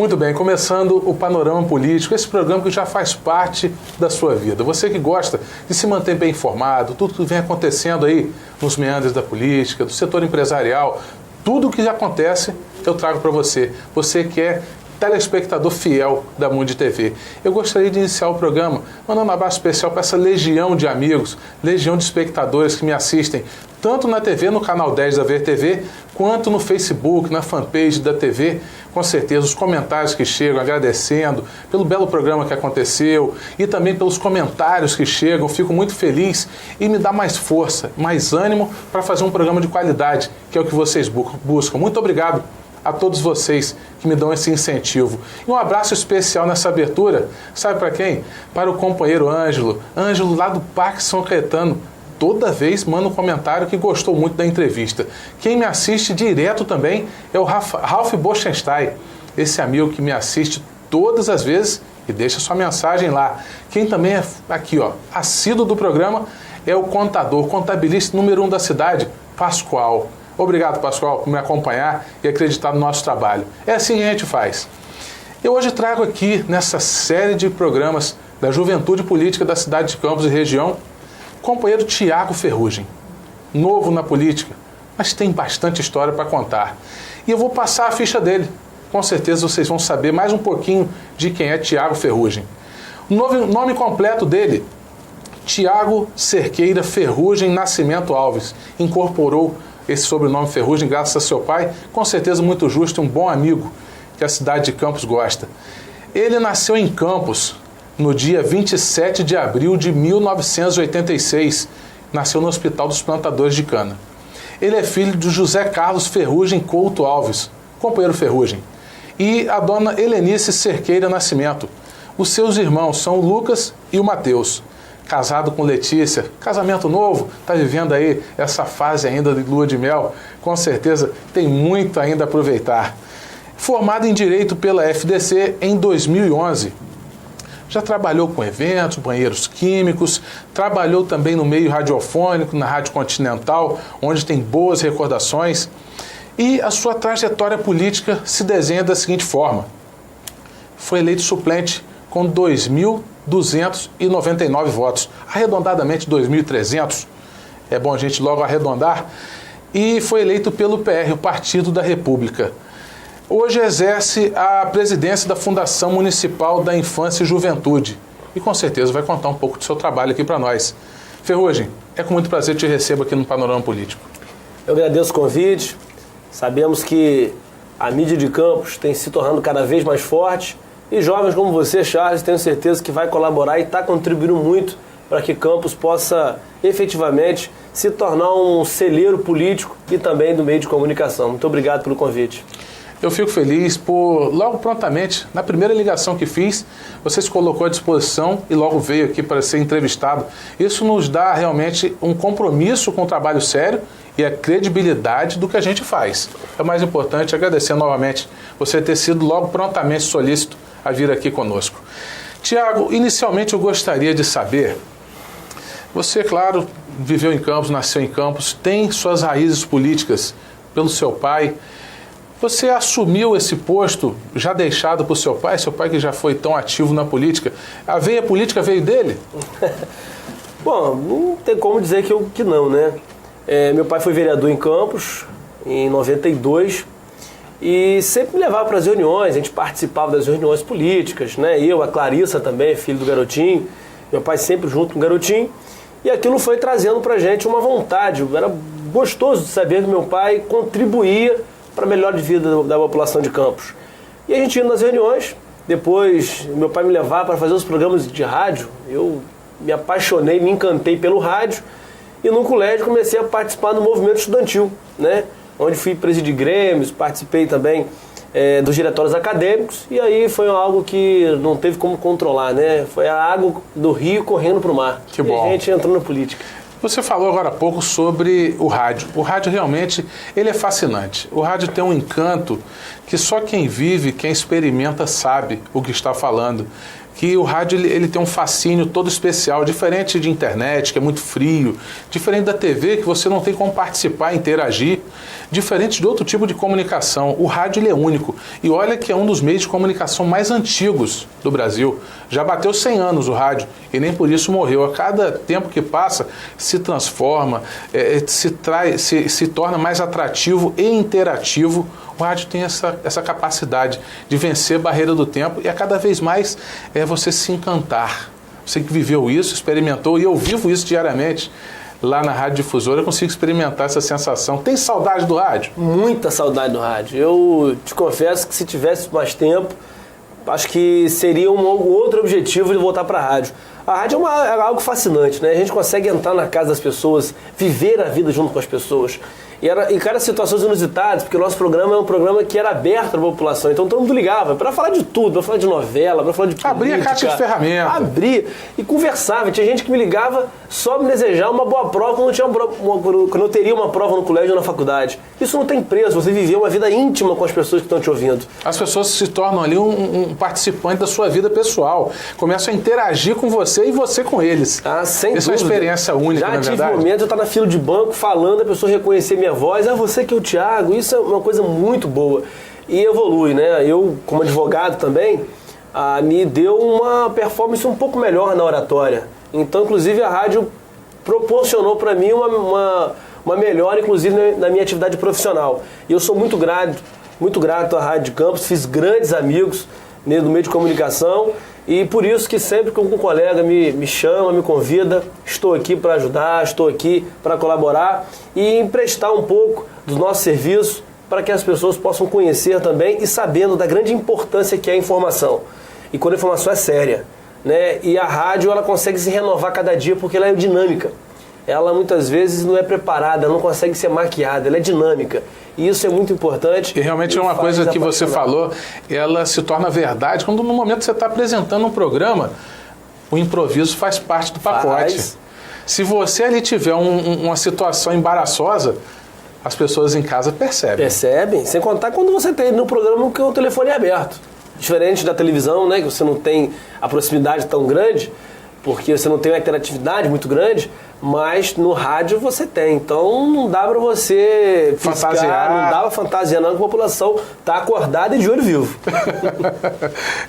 Muito bem, começando o Panorama Político, esse programa que já faz parte da sua vida. Você que gosta de se manter bem informado, tudo que vem acontecendo aí nos meandros da política, do setor empresarial, tudo o que acontece eu trago para você. Você que é telespectador fiel da Mundi TV. Eu gostaria de iniciar o programa mandando um abraço especial para essa legião de amigos, legião de espectadores que me assistem, tanto na TV, no canal 10 da VTV, quanto no Facebook, na fanpage da TV. Com certeza, os comentários que chegam, agradecendo pelo belo programa que aconteceu e também pelos comentários que chegam. Fico muito feliz e me dá mais força, mais ânimo para fazer um programa de qualidade, que é o que vocês buscam. Muito obrigado a todos vocês que me dão esse incentivo. E um abraço especial nessa abertura, sabe para quem? Para o companheiro Ângelo. Ângelo lá do Parque São Caetano. Toda vez manda um comentário que gostou muito da entrevista. Quem me assiste direto também é o Ralph Bochenstein, esse amigo que me assiste todas as vezes e deixa sua mensagem lá. Quem também é aqui, assíduo do programa é o contabilista número 1 da cidade, Pascoal. Obrigado, Pascoal, por me acompanhar e acreditar no nosso trabalho. É assim que a gente faz. Eu hoje trago aqui, nessa série de programas da Juventude Política da cidade de Campos e região, o companheiro Tiago Ferrugem. Novo na política, mas tem bastante história para contar. E eu vou passar a ficha dele. Com certeza vocês vão saber mais um pouquinho de quem é Tiago Ferrugem. O nome completo dele, Tiago Cerqueira Ferrugem Nascimento Alves. Incorporou esse sobrenome Ferrugem graças a seu pai, com certeza muito justo e um bom amigo que a cidade de Campos gosta. Ele nasceu em Campos no dia 27 de abril de 1986. Nasceu no Hospital dos Plantadores de Cana. Ele é filho de José Carlos Ferrugem Couto Alves, companheiro Ferrugem, e a dona Helenice Cerqueira Nascimento. Os seus irmãos são o Lucas e o Mateus. Casado com Letícia, casamento novo, está vivendo aí essa fase ainda de lua de mel, com certeza tem muito ainda a aproveitar. Formado em Direito pela FDC em 2011, já trabalhou com eventos, banheiros químicos, trabalhou também no meio radiofônico, na Rádio Continental, onde tem boas recordações, e a sua trajetória política se desenha da seguinte forma. Foi eleito suplente com 2.299 votos, arredondadamente 2.300, é bom a gente logo arredondar, e foi eleito pelo PR, o Partido da República. Hoje exerce a presidência da Fundação Municipal da Infância e Juventude e com certeza vai contar um pouco do seu trabalho aqui para nós. Ferrugem, é com muito prazer que te recebo aqui no Panorama Político. Eu agradeço o convite, sabemos que a mídia de Campos tem se tornando cada vez mais forte e jovens como você, Charles, tenho certeza que vai colaborar e está contribuindo muito para que Campos possa efetivamente se tornar um celeiro político e também do meio de comunicação. Muito obrigado pelo convite. Eu fico feliz por, logo prontamente, na primeira ligação que fiz, você se colocou à disposição e logo veio aqui para ser entrevistado. Isso nos dá realmente um compromisso com o trabalho sério e a credibilidade do que a gente faz. É o mais importante, agradecer novamente você ter sido logo prontamente solícito a vir aqui conosco. Tiago, inicialmente eu gostaria de saber, você, claro, viveu em Campos, nasceu em Campos, tem suas raízes políticas pelo seu pai. Você assumiu esse posto já deixado por seu pai que já foi tão ativo na política. A veia política veio dele? Bom, não tem como dizer que não, né? Meu pai foi vereador em Campos, em 92, e sempre me levava para as reuniões, a gente participava das reuniões políticas, né? Eu, a Clarissa também, filho do Garotinho, meu pai sempre junto com o Garotinho, e aquilo foi trazendo para a gente uma vontade. Era gostoso de saber que meu pai contribuía para a melhor vida da população de Campos. E a gente ia nas reuniões, depois meu pai me levava para fazer os programas de rádio, eu me apaixonei, me encantei pelo rádio, e no colégio comecei a participar do movimento estudantil, né? Onde fui presidir grêmios, participei também dos diretórios acadêmicos, e aí foi algo que não teve como controlar, né? Foi a água do rio correndo para o mar. Que bom. E a gente entrou na política. Você falou agora há pouco sobre o rádio. O rádio realmente ele é fascinante. O rádio tem um encanto que só quem vive, quem experimenta sabe o que está falando. Que o rádio ele tem um fascínio todo especial, diferente de internet, que é muito frio, diferente da TV, que você não tem como participar, interagir, Diferente de outro tipo de comunicação, o rádio ele é único. E olha que é um dos meios de comunicação mais antigos do Brasil. Já bateu 100 anos o rádio e nem por isso morreu. A cada tempo que passa, se transforma, se torna mais atrativo e interativo. O rádio tem essa capacidade de vencer a barreira do tempo e a cada vez mais você se encantar. Você que viveu isso, experimentou, e eu vivo isso diariamente. Lá na Rádio Difusora eu consigo experimentar essa sensação. Tem saudade do rádio? Muita saudade do rádio. Eu te confesso que se tivesse mais tempo, acho que seria um outro objetivo de voltar para a rádio. A rádio é algo fascinante, né? A gente consegue entrar na casa das pessoas, viver a vida junto com as pessoas. E cada situações inusitadas, porque o nosso programa é um programa que era aberto à população, então todo mundo ligava para falar de tudo, para falar de novela, para falar de política. Abria a caixa de ferramentas. Abria e conversava. Tinha gente que me ligava só me desejar uma boa prova quando eu teria uma prova no colégio ou na faculdade. Isso não tem preço, você viveu uma vida íntima com as pessoas que estão te ouvindo. As pessoas se tornam ali um participante da sua vida pessoal, começam a interagir com você e você com eles. Sem Isso dúvida. É uma experiência única, na verdade. Já tive momentos de eu estar na fila de banco falando, a pessoa reconhecer minha voz, você que é o Thiago, isso é uma coisa muito boa. E evolui, né? Eu, como advogado também, me deu uma performance um pouco melhor na oratória. Então, inclusive, a rádio proporcionou para mim uma melhora, inclusive, na minha atividade profissional. E eu sou muito grato à Rádio de Campos, fiz grandes amigos no meio de comunicação. E por isso que sempre que um colega me chama, me convida, estou aqui para ajudar, estou aqui para colaborar e emprestar um pouco do nosso serviço para que as pessoas possam conhecer também e sabendo da grande importância que é a informação. E quando a informação é séria, né? E a rádio ela consegue se renovar cada dia porque ela é dinâmica. Ela muitas vezes não é preparada, ela não consegue ser maquiada, ela é dinâmica. E isso é muito importante. E realmente é uma coisa que você falou, ela se torna verdade quando no momento que você está apresentando um programa, o improviso faz parte do pacote. Se você ali tiver uma situação embaraçosa, as pessoas em casa percebem. Percebem, sem contar quando você tem no programa que o telefone é aberto. Diferente da televisão, né, que você não tem a proximidade tão grande, porque você não tem uma interatividade muito grande, mas no rádio você tem. Então não dá para você fantasiar. Não dá para fantasiar não, que a população está acordada e de olho vivo.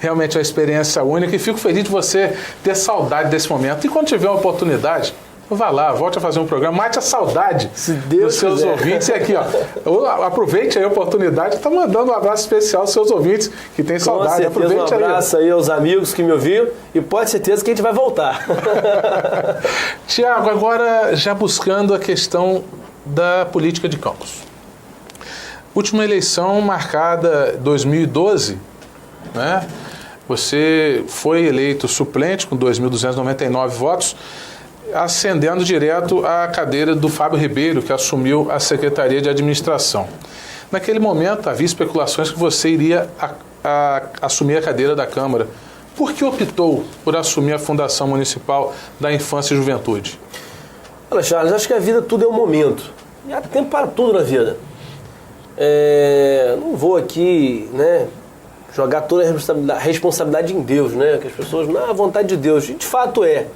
Realmente é uma experiência única e fico feliz de você ter saudade desse momento. E quando tiver uma oportunidade, vá lá, volte a fazer um programa, mate a saudade dos seus ouvintes. E aqui, aproveite aí a oportunidade, está mandando um abraço especial aos seus ouvintes que tem saudade. Com certeza, aproveite um abraço aí aos amigos que me ouviram e pode ter certeza que a gente vai voltar. Tiago, agora já buscando a questão da política de Campos. Última eleição marcada 2012, né? Você foi eleito suplente com 2.299 votos, ascendendo direto à cadeira do Fábio Ribeiro, que assumiu a Secretaria de Administração. Naquele momento, havia especulações que você iria assumir a cadeira da Câmara. Por que optou por assumir a Fundação Municipal da Infância e Juventude? Olha, Charles, acho que a vida tudo é um momento. E há tempo para tudo na vida. Não vou aqui, né, jogar toda a responsabilidade em Deus, né? Que as pessoas, a vontade de Deus. E de fato é.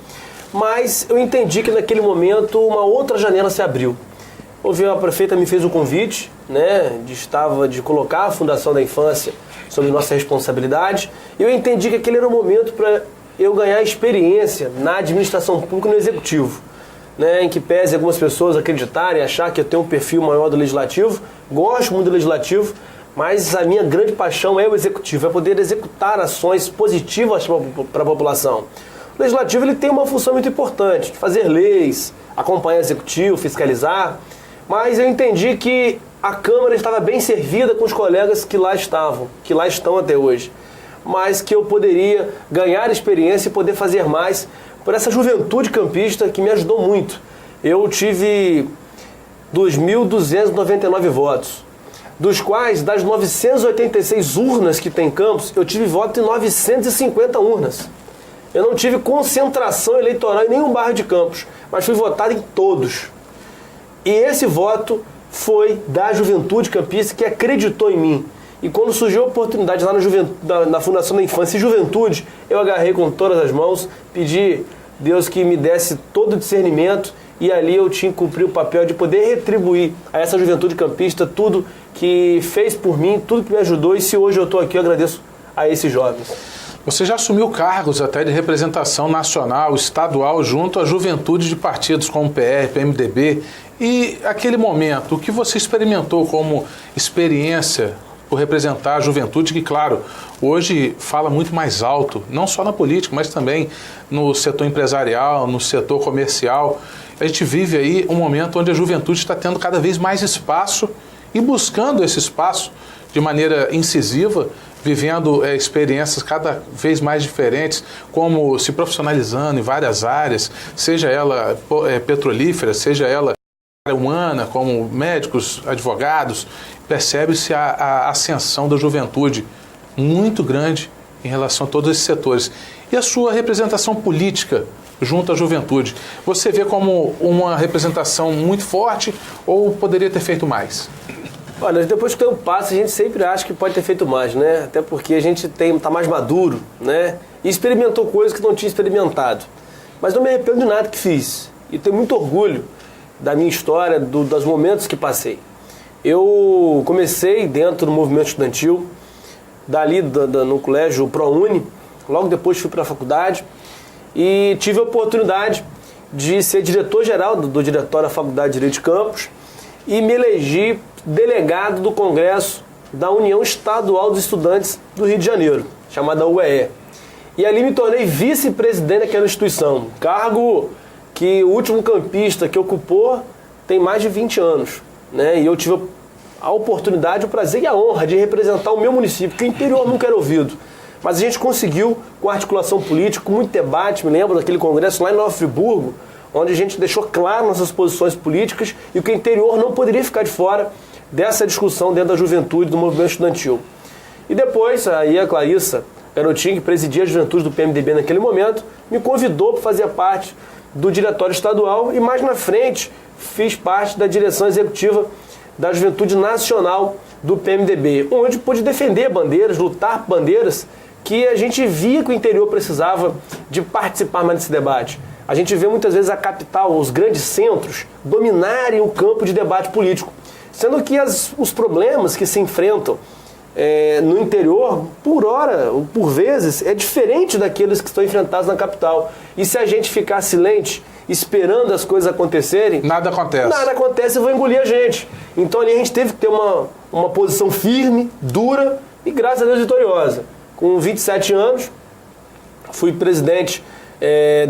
Mas eu entendi que naquele momento uma outra janela se abriu. A prefeita me fez o convite, né, de colocar a Fundação da Infância sob nossa responsabilidade. E eu entendi que aquele era o momento para eu ganhar experiência na administração pública e no executivo. Né, em que pese algumas pessoas acreditarem, achar que eu tenho um perfil maior do legislativo. Gosto muito do legislativo, mas a minha grande paixão é o executivo, é poder executar ações positivas para a população. O legislativo ele tem uma função muito importante, de fazer leis, acompanhar o executivo, fiscalizar, mas eu entendi que a Câmara estava bem servida com os colegas que lá estavam, que lá estão até hoje, mas que eu poderia ganhar experiência e poder fazer mais por essa juventude campista que me ajudou muito. Eu tive 2.299 votos, dos quais, das 986 urnas que tem em Campos, eu tive voto em 950 urnas. Eu não tive concentração eleitoral em nenhum bairro de Campos, mas fui votado em todos. E esse voto foi da juventude campista que acreditou em mim. E quando surgiu a oportunidade lá na Fundação da Infância e Juventude, eu agarrei com todas as mãos, pedi Deus que me desse todo o discernimento e ali eu tinha que cumprir o papel de poder retribuir a essa juventude campista tudo que fez por mim, tudo que me ajudou, e se hoje eu estou aqui, eu agradeço a esses jovens. Você já assumiu cargos até de representação nacional, estadual, junto à juventude de partidos como PR, PMDB. E aquele momento, o que você experimentou como experiência por representar a juventude, que, claro, hoje fala muito mais alto, não só na política, mas também no setor empresarial, no setor comercial. A gente vive aí um momento onde a juventude está tendo cada vez mais espaço e buscando esse espaço de maneira incisiva, vivendo experiências cada vez mais diferentes, como se profissionalizando em várias áreas, seja ela petrolífera, seja ela humana, como médicos, advogados. Percebe-se a ascensão da juventude muito grande em relação a todos esses setores. E a sua representação política junto à juventude, você vê como uma representação muito forte ou poderia ter feito mais? Olha, depois que tem um passo, a gente sempre acha que pode ter feito mais, né? Até porque a gente está mais maduro, né? E experimentou coisas que não tinha experimentado. Mas não me arrependo de nada que fiz. E tenho muito orgulho da minha história, dos momentos que passei. Eu comecei dentro do movimento estudantil, dali no colégio ProUni, logo depois fui para a faculdade e tive a oportunidade de ser diretor-geral do Diretório da Faculdade de Direito de Campos e me elegi delegado do Congresso da União Estadual dos Estudantes do Rio de Janeiro, chamada UEE. E ali me tornei vice-presidente daquela instituição, cargo que o último campista que ocupou tem mais de 20 anos. Né? E eu tive a oportunidade, o prazer e a honra de representar o meu município, que o interior nunca era ouvido. Mas a gente conseguiu, com articulação política, com muito debate, me lembro daquele congresso lá em Nova Friburgo, onde a gente deixou claro nossas posições políticas e que o interior não poderia ficar de fora dessa discussão dentro da juventude, do movimento estudantil. E depois, aí a Clarissa Garotinho, que presidia a juventude do PMDB naquele momento, me convidou para fazer parte do diretório estadual e mais na frente fiz parte da direção executiva da Juventude Nacional do PMDB, onde pude defender bandeiras, lutar por bandeiras que a gente via que o interior precisava de participar mais desse debate. A gente vê muitas vezes a capital, os grandes centros, dominarem o campo de debate político, sendo que os problemas que se enfrentam no interior, por hora, por vezes, é diferente daqueles que estão enfrentados na capital. E se a gente ficar silente, esperando as coisas acontecerem... Nada acontece. Nada acontece e vai engolir a gente. Então ali a gente teve que ter uma posição firme, dura e, graças a Deus, vitoriosa. Com 27 anos, fui presidente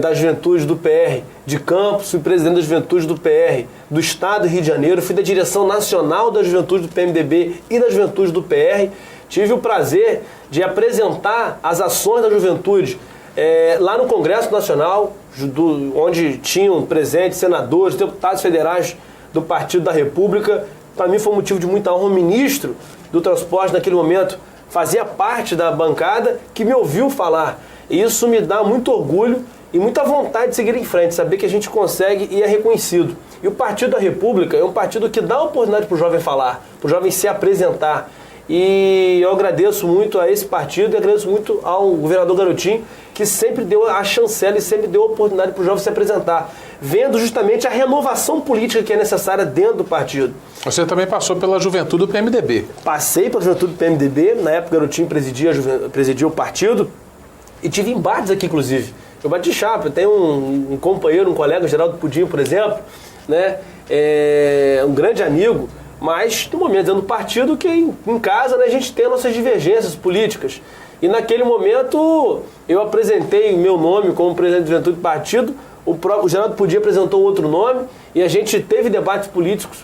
da Juventude do PR de Campos, fui presidente da Juventude do PR do Estado do Rio de Janeiro, fui da direção nacional da Juventude do PMDB e da Juventude do PR. Tive o prazer de apresentar as ações da juventude lá no Congresso Nacional, onde tinham presentes senadores, deputados federais do Partido da República. Para mim foi um motivo de muita honra. O ministro do Transporte, naquele momento, fazia parte da bancada que me ouviu falar. E isso me dá muito orgulho e muita vontade de seguir em frente, saber que a gente consegue e é reconhecido. E o Partido da República é um partido que dá oportunidade para o jovem falar, para o jovem se apresentar. E eu agradeço muito a esse partido e agradeço muito ao governador Garotinho, que sempre deu a chancela e sempre deu a oportunidade para o jovem se apresentar, vendo justamente a renovação política que é necessária dentro do partido. Você também passou pela juventude do PMDB. Passei pela juventude do PMDB, na época o Garotinho presidia o partido, e tive embates aqui, inclusive. Eu bati chapa, eu tenho um companheiro, um colega, Geraldo Pudim, por exemplo, né? Um grande amigo, mas tem momentos dentro do partido que em casa, né, a gente tem nossas divergências políticas. E naquele momento eu apresentei o meu nome como presidente da juventude do partido, o Geraldo Pudim apresentou outro nome e a gente teve debates políticos,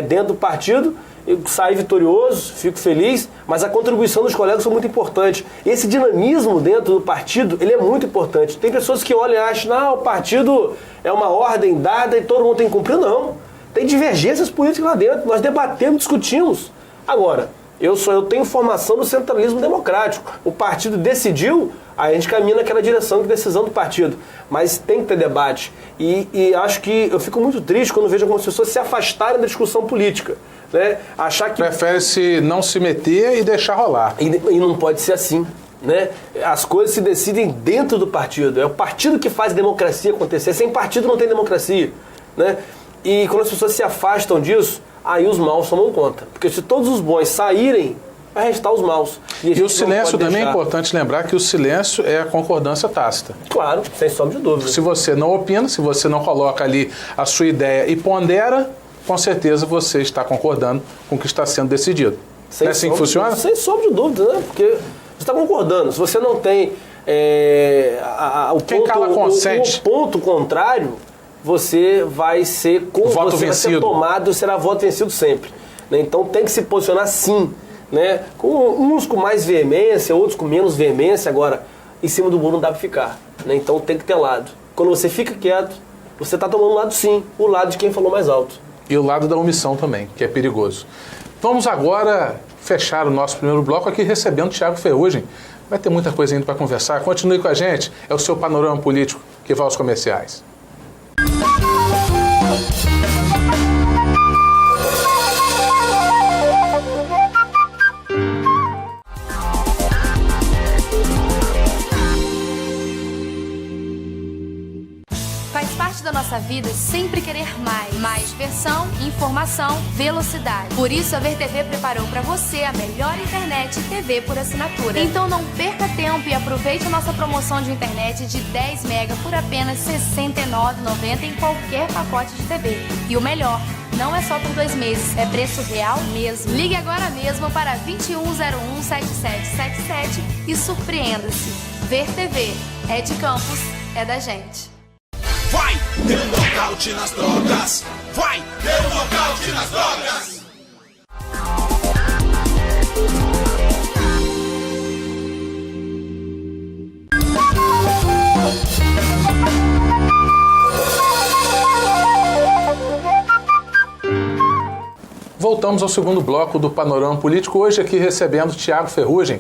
dentro do partido. Eu saí vitorioso, fico feliz, mas a contribuição dos colegas foi muito importante. Esse dinamismo dentro do partido, ele é muito importante. Tem pessoas que olham e acham, o partido é uma ordem dada e todo mundo tem que cumprir. Não. Tem divergências políticas lá dentro. Nós debatemos, discutimos. Agora, eu tenho formação no centralismo democrático. O partido decidiu, aí a gente caminha naquela direção de decisão do partido. Mas tem que ter debate. E acho que eu fico muito triste quando vejo algumas pessoas se afastarem da discussão política. Né? Achar que... Prefere-se não se meter e deixar rolar. E não pode ser assim. né? As coisas se decidem dentro do partido. É o partido que faz a democracia acontecer. Sem partido não tem democracia, né? E quando as pessoas se afastam disso, aí os maus tomam conta. Porque se todos os bons saírem, vai restar os maus. E o silêncio também é importante lembrar que o silêncio é a concordância tácita. Claro, sem sombra de dúvida. Se você não opina, se você não coloca ali a sua ideia e pondera, com certeza você está concordando com o que está sendo decidido. Não é assim que funciona? Sem sombra de dúvida, né? Porque você está concordando. Se você não tem Quem cala consente. O ponto contrário, você vai ser voto vencido. Vai ser tomado, será voto vencido sempre. Né? Então tem que se posicionar sim. Né? Uns com mais veemência, outros com menos veemência. Agora, em cima do muro não dá para ficar. Né? Então tem que ter lado. Quando você fica quieto, você está tomando lado sim, o lado de quem falou mais alto. E o lado da omissão também, que é perigoso. Vamos agora fechar o nosso primeiro bloco aqui recebendo o Thiago Ferrugem. Vai ter muita coisa ainda para conversar. Continue com a gente. É o seu Panorama Político que vai aos comerciais. Faz parte da nossa vida sempre querer mais. Mais diversão, informação, velocidade. Por isso a VerTV preparou para você a melhor internet e TV por assinatura. Então não perca tempo e aproveite a nossa promoção de internet de 10 mega por apenas R$ 69,90 em qualquer pacote de TV. E o melhor, não é só por 2 meses, é preço real mesmo. Ligue agora mesmo para 2101-7777 e surpreenda-se. VerTV, é de Campos, é da gente. Vai ter um nocaute nas drogas! Vai ter um nocaute nas drogas! Voltamos ao segundo bloco do Panorama Político, hoje aqui recebendo Thiago Ferrugem,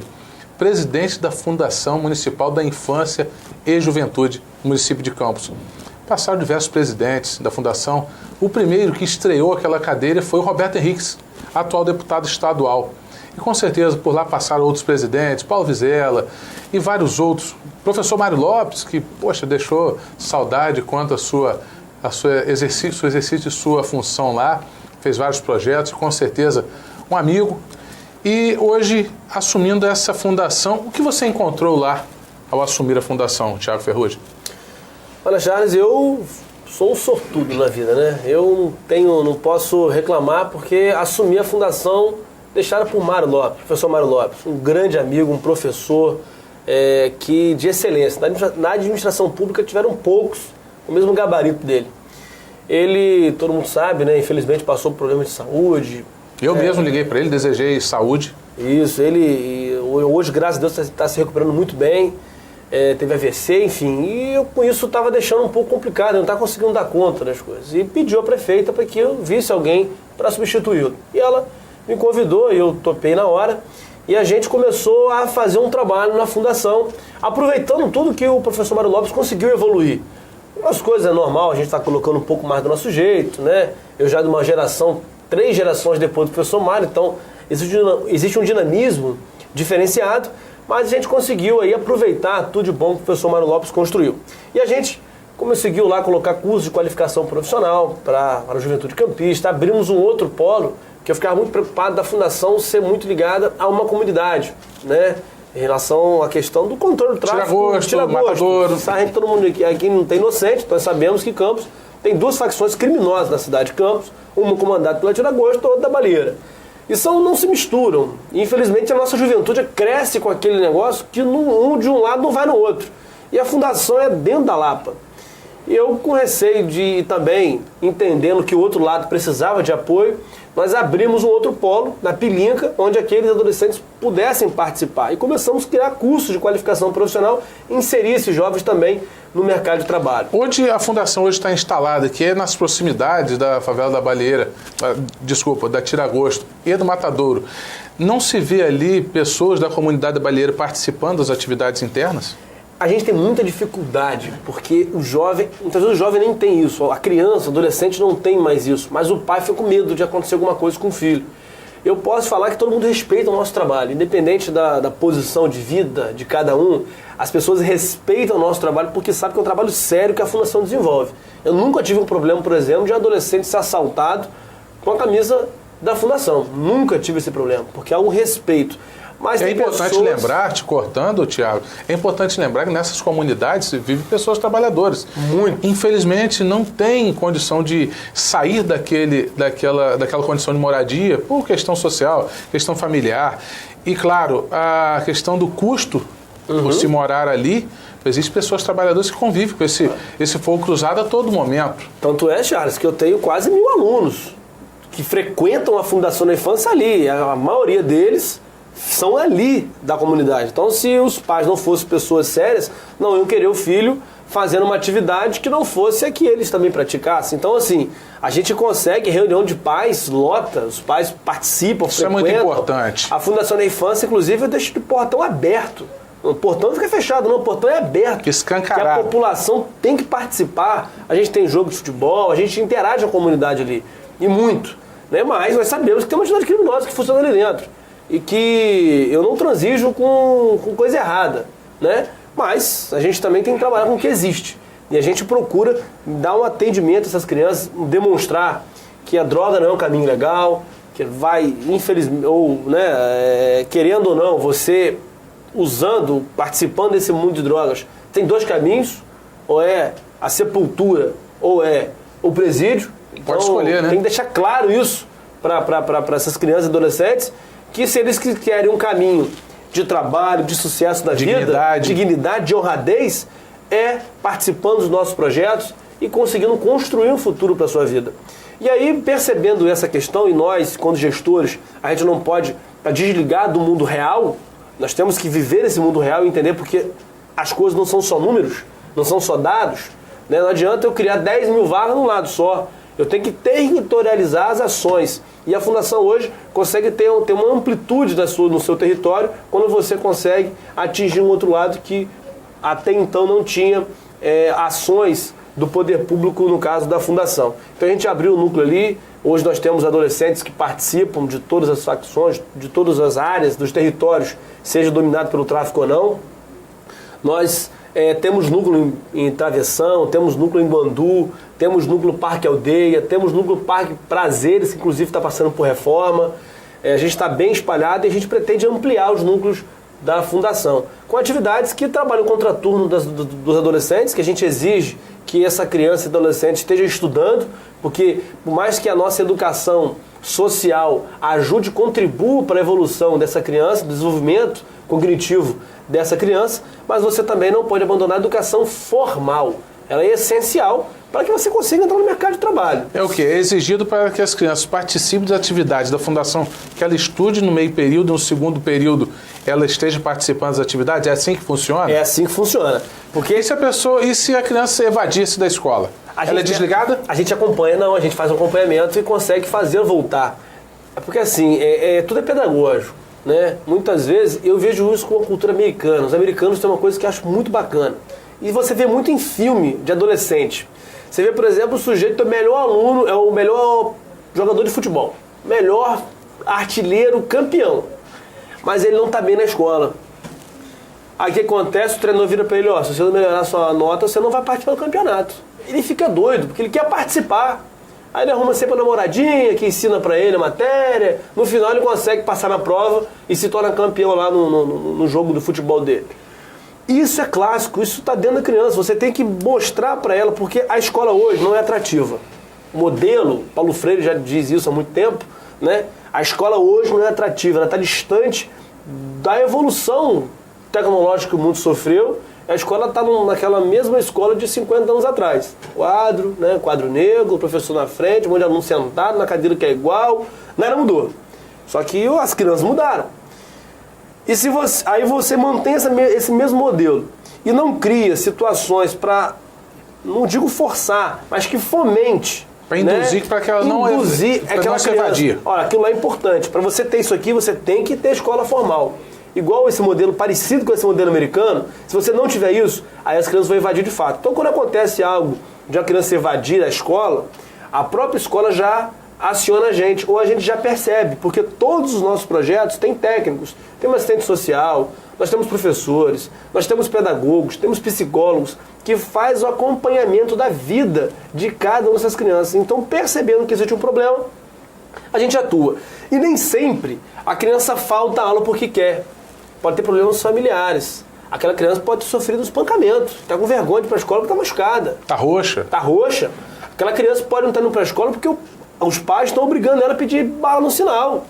presidente da Fundação Municipal da Infância e Juventude, no município de Campos. Passaram diversos presidentes da Fundação. O primeiro que estreou aquela cadeira foi o Roberto Henriques, atual deputado estadual. E com certeza por lá passaram outros presidentes, Paulo Vizela e vários outros. Professor Mário Lopes, que, poxa, deixou saudade quanto a seu exercício e sua função lá, fez vários projetos, com certeza um amigo. E hoje, assumindo essa fundação, o que você encontrou lá ao assumir a fundação, Thiago Ferrugem? Olha, Charles, eu sou um sortudo na vida, né? Eu não posso reclamar porque assumi a fundação deixada por Mário Lopes, professor Mário Lopes, um grande amigo, um professor de excelência. Na administração pública tiveram poucos o mesmo gabarito dele. Ele, todo mundo sabe, né? Infelizmente passou por problemas de saúde. Eu mesmo liguei para ele, desejei saúde. Isso, ele hoje, graças a Deus, está se recuperando muito bem. Teve AVC, enfim, e eu com isso estava deixando um pouco complicado, eu não estava conseguindo dar conta das coisas. E pediu à prefeita para que eu visse alguém para substituí-lo. E ela me convidou, e eu topei na hora, e a gente começou a fazer um trabalho na fundação, aproveitando tudo que o professor Mário Lopes conseguiu evoluir. As coisas é normal, a gente está colocando um pouco mais do nosso jeito, né? Eu já de uma geração, 3 gerações depois do professor Mário, então existe um dinamismo diferenciado, mas a gente conseguiu aí aproveitar tudo de bom que o professor Mário Lopes construiu. E a gente conseguiu lá colocar cursos de qualificação profissional para a juventude campista, abrimos um outro polo, que eu ficava muito preocupado da fundação ser muito ligada a uma comunidade, né? Em relação à questão do controle do tráfico. Matadouro. Sabe, todo mundo aqui não tem inocente, nós sabemos que Campos tem 2 facções criminosas na cidade de Campos, uma comandada pela Tiragosto, outra da Baleira. E não se misturam. E, infelizmente, a nossa juventude cresce com aquele negócio que de um lado não vai no outro. E a fundação é dentro da Lapa. E eu, com receio de também, entendendo que o outro lado precisava de apoio, nós abrimos um outro polo, na Pilinca, onde aqueles adolescentes pudessem participar. E começamos a criar cursos de qualificação profissional e inserir esses jovens também no mercado de trabalho. Onde a fundação hoje está instalada, que é nas proximidades da favela da Baleira, da Tiragosto e do Matadouro, não se vê ali pessoas da comunidade da Baleira participando das atividades internas? A gente tem muita dificuldade, porque o jovem, muitas vezes o jovem nem tem isso, a criança, o adolescente não tem mais isso, mas o pai fica com medo de acontecer alguma coisa com o filho. eu posso falar que todo mundo respeita o nosso trabalho, independente da posição de vida de cada um. As pessoas respeitam o nosso trabalho porque sabem que é um trabalho sério que a Fundação desenvolve. Eu nunca tive um problema, por exemplo, de adolescente ser assaltado com a camisa da Fundação. Nunca tive esse problema, porque há um respeito. Mas é importante lembrar, te cortando, Tiago, é importante lembrar que nessas comunidades vivem pessoas trabalhadoras. Muito. Infelizmente, não tem condição de sair daquela condição de moradia por questão social, questão familiar. E, claro, a questão do custo por se morar ali. Existem pessoas trabalhadoras que convivem com esse fogo cruzado a todo momento. Tanto é, Charles, que eu tenho quase 1000 alunos que frequentam a Fundação da Infância ali. A maioria deles são ali da comunidade. Então, se os pais não fossem pessoas sérias, não iam querer o filho fazendo uma atividade que não fosse a que eles também praticassem. Então, assim, a gente consegue, reunião de pais, lota, os pais participam, isso frequentam. Isso é muito importante. A Fundação da Infância, inclusive, deixa o portão aberto. O portão não fica fechado, não, o portão é aberto. Escancarado. Que a população tem que participar. A gente tem jogo de futebol, a gente interage com a comunidade ali. E muito. Né? Mas nós sabemos que tem uma atividade criminosa que funciona ali dentro. E que eu não transijo com coisa errada, né? Mas a gente também tem que trabalhar com o que existe. E a gente procura dar um atendimento a essas crianças, demonstrar que a droga não é um caminho legal, que vai, infelizmente, ou, né, querendo ou não, você participando desse mundo de drogas, tem 2 caminhos, ou é a sepultura, ou é o presídio. Pode escolher, né? Tem que deixar claro isso para essas crianças e adolescentes, que se eles querem um caminho de trabalho, de sucesso da vida, dignidade, de honradez, é participando dos nossos projetos e conseguindo construir um futuro para a sua vida. E aí, percebendo essa questão, e nós, quando gestores, a gente não pode desligar do mundo real, nós temos que viver esse mundo real e entender porque as coisas não são só números, não são só dados, né? Não adianta eu criar 10 mil vagas num lado só. Eu tenho que territorializar as ações. E a Fundação hoje consegue ter uma amplitude no seu território quando você consegue atingir um outro lado que até então não tinha ações do poder público, no caso da Fundação. Então a gente abriu o núcleo ali. Hoje nós temos adolescentes que participam de todas as facções, de todas as áreas dos territórios, seja dominado pelo tráfico ou não. Nós temos núcleo em Travessão, temos núcleo em Bandu, temos núcleo Parque Aldeia, temos núcleo Parque Prazeres, que inclusive está passando por reforma. A gente está bem espalhado e a gente pretende ampliar os núcleos da Fundação, com atividades que trabalham contra turno dos adolescentes, que a gente exige que essa criança e adolescente esteja estudando, porque por mais que a nossa educação social ajude e contribua para a evolução dessa criança, do desenvolvimento cognitivo dessa criança, mas você também não pode abandonar a educação formal. Ela é essencial para que você consiga entrar no mercado de trabalho. É o quê? É exigido para que as crianças participem das atividades da Fundação, que ela estude no meio período, no segundo período ela esteja participando das atividades? É assim que funciona? É assim que funciona. Porque e se a criança evadisse da escola? Ela é desligada? A gente acompanha, não, a gente faz um acompanhamento e consegue fazer voltar. Porque assim, tudo é pedagógico, né? Muitas vezes eu vejo isso com a cultura americana. Os americanos têm uma coisa que eu acho muito bacana. E você vê muito em filme de adolescente. Você vê, por exemplo, o sujeito é o melhor aluno, é o melhor jogador de futebol, melhor artilheiro, campeão. Mas ele não está bem na escola. Aí o que acontece? O treinador vira para ele, se você não melhorar a sua nota, você não vai participar do campeonato. Ele fica doido, porque ele quer participar. Aí ele arruma sempre a namoradinha, que ensina para ele a matéria. No final ele consegue passar na prova e se torna campeão lá no jogo do futebol dele. Isso é clássico, isso está dentro da criança. Você tem que mostrar para ela, porque a escola hoje não é atrativa. O modelo, Paulo Freire já diz isso há muito tempo, né? A escola hoje não é atrativa, ela está distante da evolução tecnológica que o mundo sofreu. A escola está naquela mesma escola de 50 anos atrás. Quadro, né? Quadro negro, o professor na frente, um monte de aluno sentado na cadeira que é igual. Nada mudou. Só que as crianças mudaram. E aí você mantém esse mesmo modelo e não cria situações para, não digo forçar, mas que fomente. Para induzir, né? Para que ela não se evadir. Olha, aquilo é importante. Para você ter isso aqui, você tem que ter escola formal. Igual esse modelo, parecido com esse modelo americano, se você não tiver isso, aí as crianças vão evadir de fato. Então, quando acontece algo de uma criança evadir a escola, a própria escola já aciona a gente, ou a gente já percebe, porque todos os nossos projetos têm técnicos, tem um assistente social, nós temos professores, nós temos pedagogos, temos psicólogos, que faz o acompanhamento da vida de cada uma dessas crianças. Então, percebendo que existe um problema, a gente atua. E nem sempre a criança falta aula porque quer. Pode ter problemas familiares. Aquela criança pode ter sofrido um espancamento, está com vergonha de ir para a escola porque está machucada. Tá roxa. Está roxa. Aquela criança pode não estar indo para a escola porque os pais estão obrigando ela a pedir bala no sinal.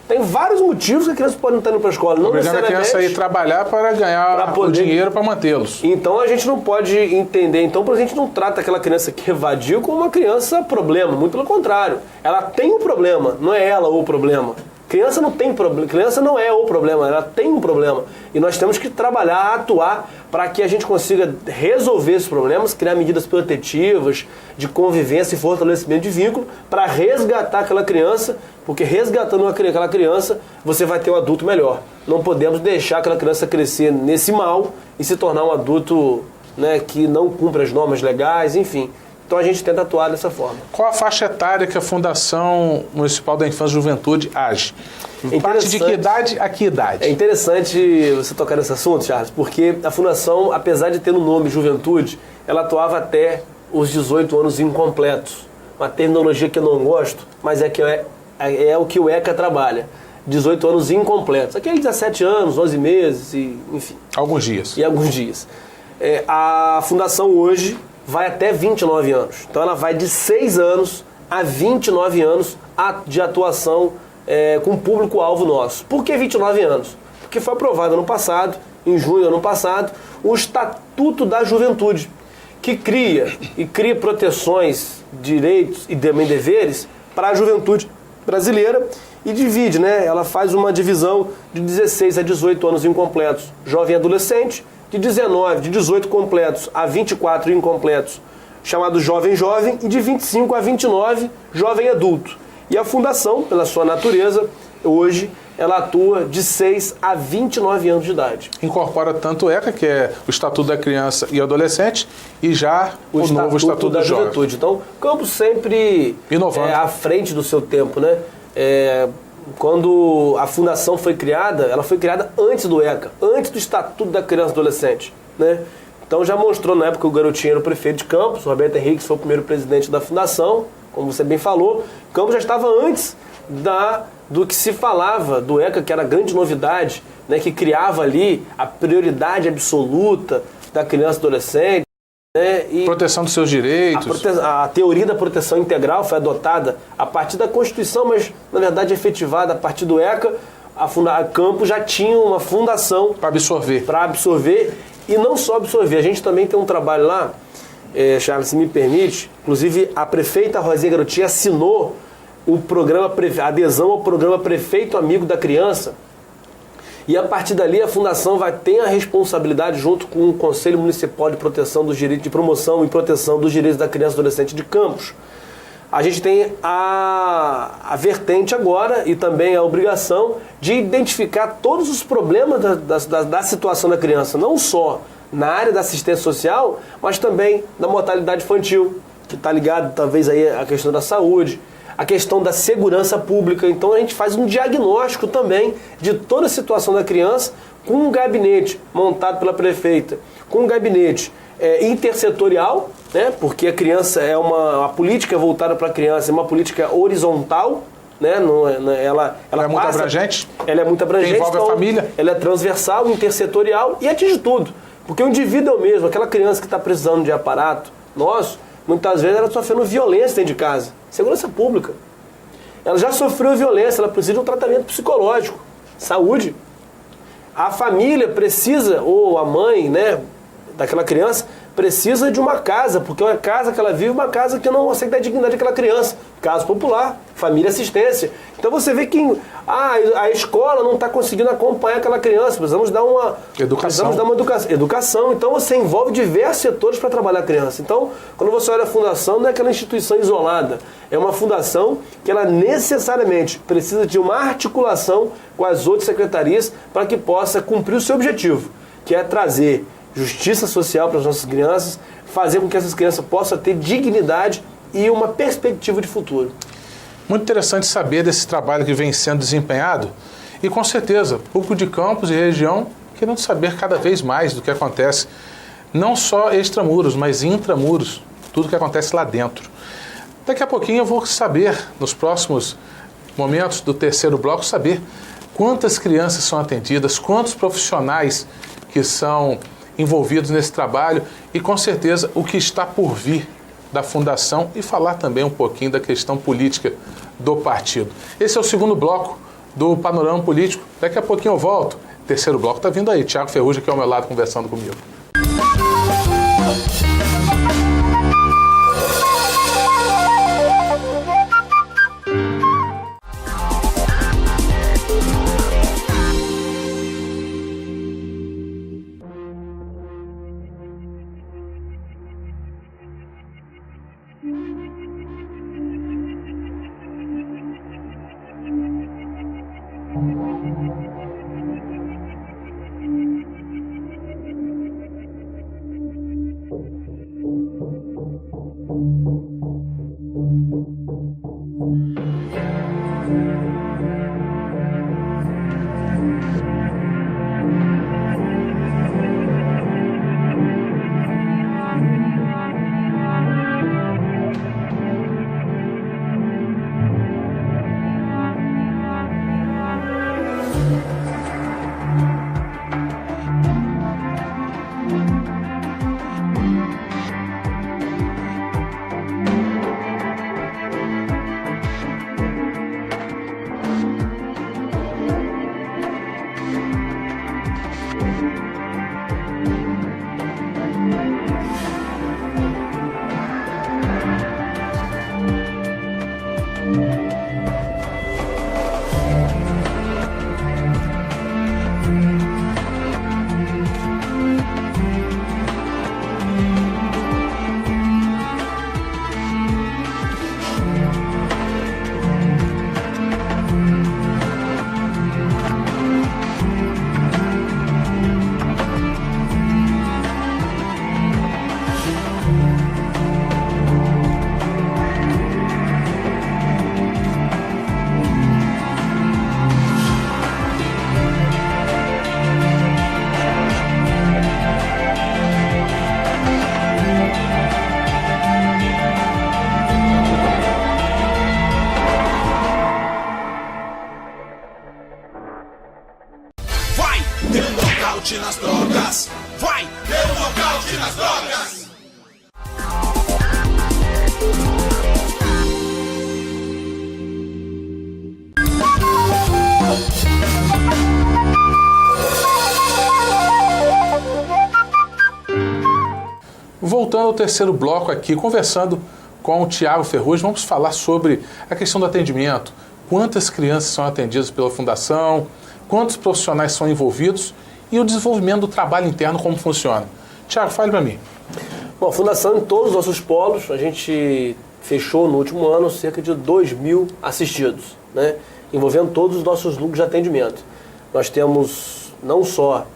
Tem vários motivos que a criança pode não estar indo para a escola. Não Obrigando a criança a ir trabalhar para ganhar o dinheiro para mantê-los. Então a gente não pode entender, então a gente não trata aquela criança que evadiu como uma criança problema, muito pelo contrário. Ela tem um problema, não é ela o problema. Criança não tem problema, criança não é o problema, ela tem um problema. E nós temos que trabalhar, atuar para que a gente consiga resolver esses problemas, criar medidas protetivas, de convivência e fortalecimento de vínculo, para resgatar aquela criança, porque resgatando aquela criança, você vai ter um adulto melhor. Não podemos deixar aquela criança crescer nesse mal e se tornar um adulto, né, que não cumpre as normas legais, enfim. Então a gente tenta atuar dessa forma. Qual a faixa etária que a Fundação Municipal da Infância e Juventude age? Parte de que idade a que idade? É interessante você tocar nesse assunto, Charles, porque a Fundação, apesar de ter no nome Juventude, ela atuava até os 18 anos incompletos. Uma terminologia que eu não gosto, mas é o que o ECA trabalha. 18 anos incompletos. Aqueles 17 anos, 11 meses, e, enfim. Alguns dias. E alguns dias. A Fundação hoje vai até 29 anos. Então ela vai de 6 anos a 29 anos de atuação com público-alvo nosso. Por que 29 anos? Porque foi aprovado ano passado, em junho do ano passado, o Estatuto da Juventude, que cria proteções, direitos e também deveres para a juventude brasileira e divide, né? Ela faz uma divisão de 16 a 18 anos incompletos, jovem adolescente, de 18 completos a 24 incompletos, chamado jovem, e de 25 a 29, jovem adulto. E a Fundação, pela sua natureza, hoje, ela atua de 6 a 29 anos de idade. Incorpora tanto o ECA, que é o Estatuto da Criança e Adolescente, e já o novo Estatuto da Juventude. Então, Campos sempre à frente do seu tempo, né? Quando a fundação foi criada, ela foi criada antes do ECA, antes do Estatuto da Criança e Adolescente, né? Então já mostrou na época que o Garotinho era o prefeito de Campos, o Roberto Henrique foi o primeiro presidente da fundação, como você bem falou. Campos já estava antes do que se falava do ECA, que era a grande novidade, né? Que criava ali a prioridade absoluta da criança e adolescente. E proteção dos seus direitos. A teoria da proteção integral foi adotada a partir da Constituição, mas na verdade efetivada a partir do ECA. A Campos já tinha uma fundação para absorver e não só absorver. A gente também tem um trabalho lá, Charles, se me permite, inclusive a prefeita Rosinha Garotinho assinou a adesão ao programa Prefeito Amigo da Criança. E a partir dali a Fundação vai ter a responsabilidade, junto com o Conselho Municipal de Proteção dos Direitos, de Promoção e Proteção dos Direitos da Criança e Adolescente de Campos. A gente tem a vertente agora e também a obrigação de identificar todos os problemas da situação da criança, não só na área da assistência social, mas também da mortalidade infantil, que está ligado talvez aí à questão da saúde, a questão da segurança pública. Então a gente faz um diagnóstico também de toda a situação da criança com um gabinete montado pela prefeita, com um gabinete intersetorial, né? Porque a criança a política voltada para a criança é uma política horizontal, né? Ela é muito abrangente? Ela é muito abrangente. Envolve a família? Ela é transversal, intersetorial e atinge tudo. Porque o indivíduo é o mesmo, aquela criança que está precisando de aparato nosso, muitas vezes ela está sofrendo violência dentro de casa. Segurança pública. Ela já sofreu violência, ela precisa de um tratamento psicológico. Saúde. A família precisa, ou a mãe, né, daquela criança, precisa de uma casa, porque a casa que ela vive é uma casa que não aceita a dignidade daquela criança. Caso popular, família assistência. Então você vê que a escola não está conseguindo acompanhar aquela criança. Precisamos dar uma educação. Então você envolve diversos setores para trabalhar a criança. Então, quando você olha a fundação, não é aquela instituição isolada. É uma fundação que ela necessariamente precisa de uma articulação com as outras secretarias para que possa cumprir o seu objetivo, que é trazer justiça social para as nossas crianças, fazer com que essas crianças possam ter dignidade e uma perspectiva de futuro. Muito interessante saber desse trabalho que vem sendo desempenhado e, com certeza, o público de Campos e região querendo saber cada vez mais do que acontece, não só extramuros, mas intramuros, tudo que acontece lá dentro. Daqui a pouquinho eu vou saber, nos próximos momentos do terceiro bloco, saber quantas crianças são atendidas, quantos profissionais que são envolvidos nesse trabalho e, com certeza, o que está por vir da Fundação e falar também um pouquinho da questão política do partido. Esse é o segundo bloco do Panorama Político. Daqui a pouquinho eu volto. Terceiro bloco está vindo aí. Tiago Ferrugem aqui ao meu lado conversando comigo. nocaute nas drogas. Vai ter um nocaute nas drogas. Voltando ao terceiro bloco aqui, conversando com o Tiago Ferrugem, vamos falar sobre a questão do atendimento. Quantas crianças são atendidas pela Fundação, quantos profissionais são envolvidos e o desenvolvimento do trabalho interno, como funciona. Tiago, fale para mim. Bom, a Fundação, em todos os nossos polos, a gente fechou no último ano cerca de 2.000 assistidos, né? Envolvendo todos os nossos núcleos de atendimento. Nós temos não só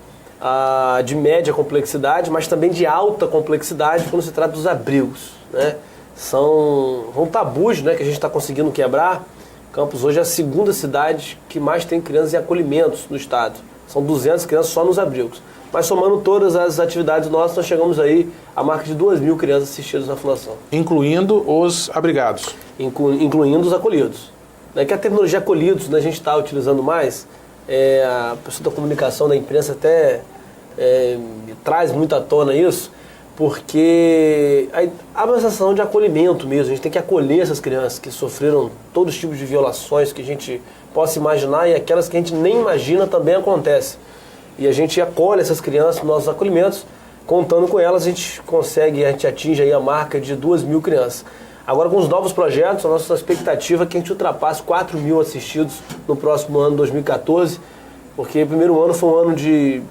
a de média complexidade, mas também de alta complexidade quando se trata dos abrigos, né? São tabus, né, que a gente está conseguindo quebrar. Campos hoje é a segunda cidade que mais tem crianças em acolhimentos no estado. São 200 crianças só nos abrigos. Mas somando todas as atividades nossas, nós chegamos aí à marca de 2.000 crianças assistidas na Fundação. Incluindo os abrigados? Incluindo os acolhidos. É que a terminologia acolhidos, né, a gente está utilizando mais, a pessoa da comunicação, da imprensa até traz muito à tona isso, porque há uma sensação de acolhimento mesmo. A gente tem que acolher essas crianças que sofreram todos os tipos de violações que a gente possa imaginar, e aquelas que a gente nem imagina também acontecem. E a gente acolhe essas crianças nos nossos acolhimentos. Contando com elas, a gente atinge aí a marca de 2.000 crianças. Agora, com os novos projetos, a nossa expectativa é que a gente ultrapasse 4.000 assistidos no próximo ano, 2014, porque o primeiro ano foi um ano de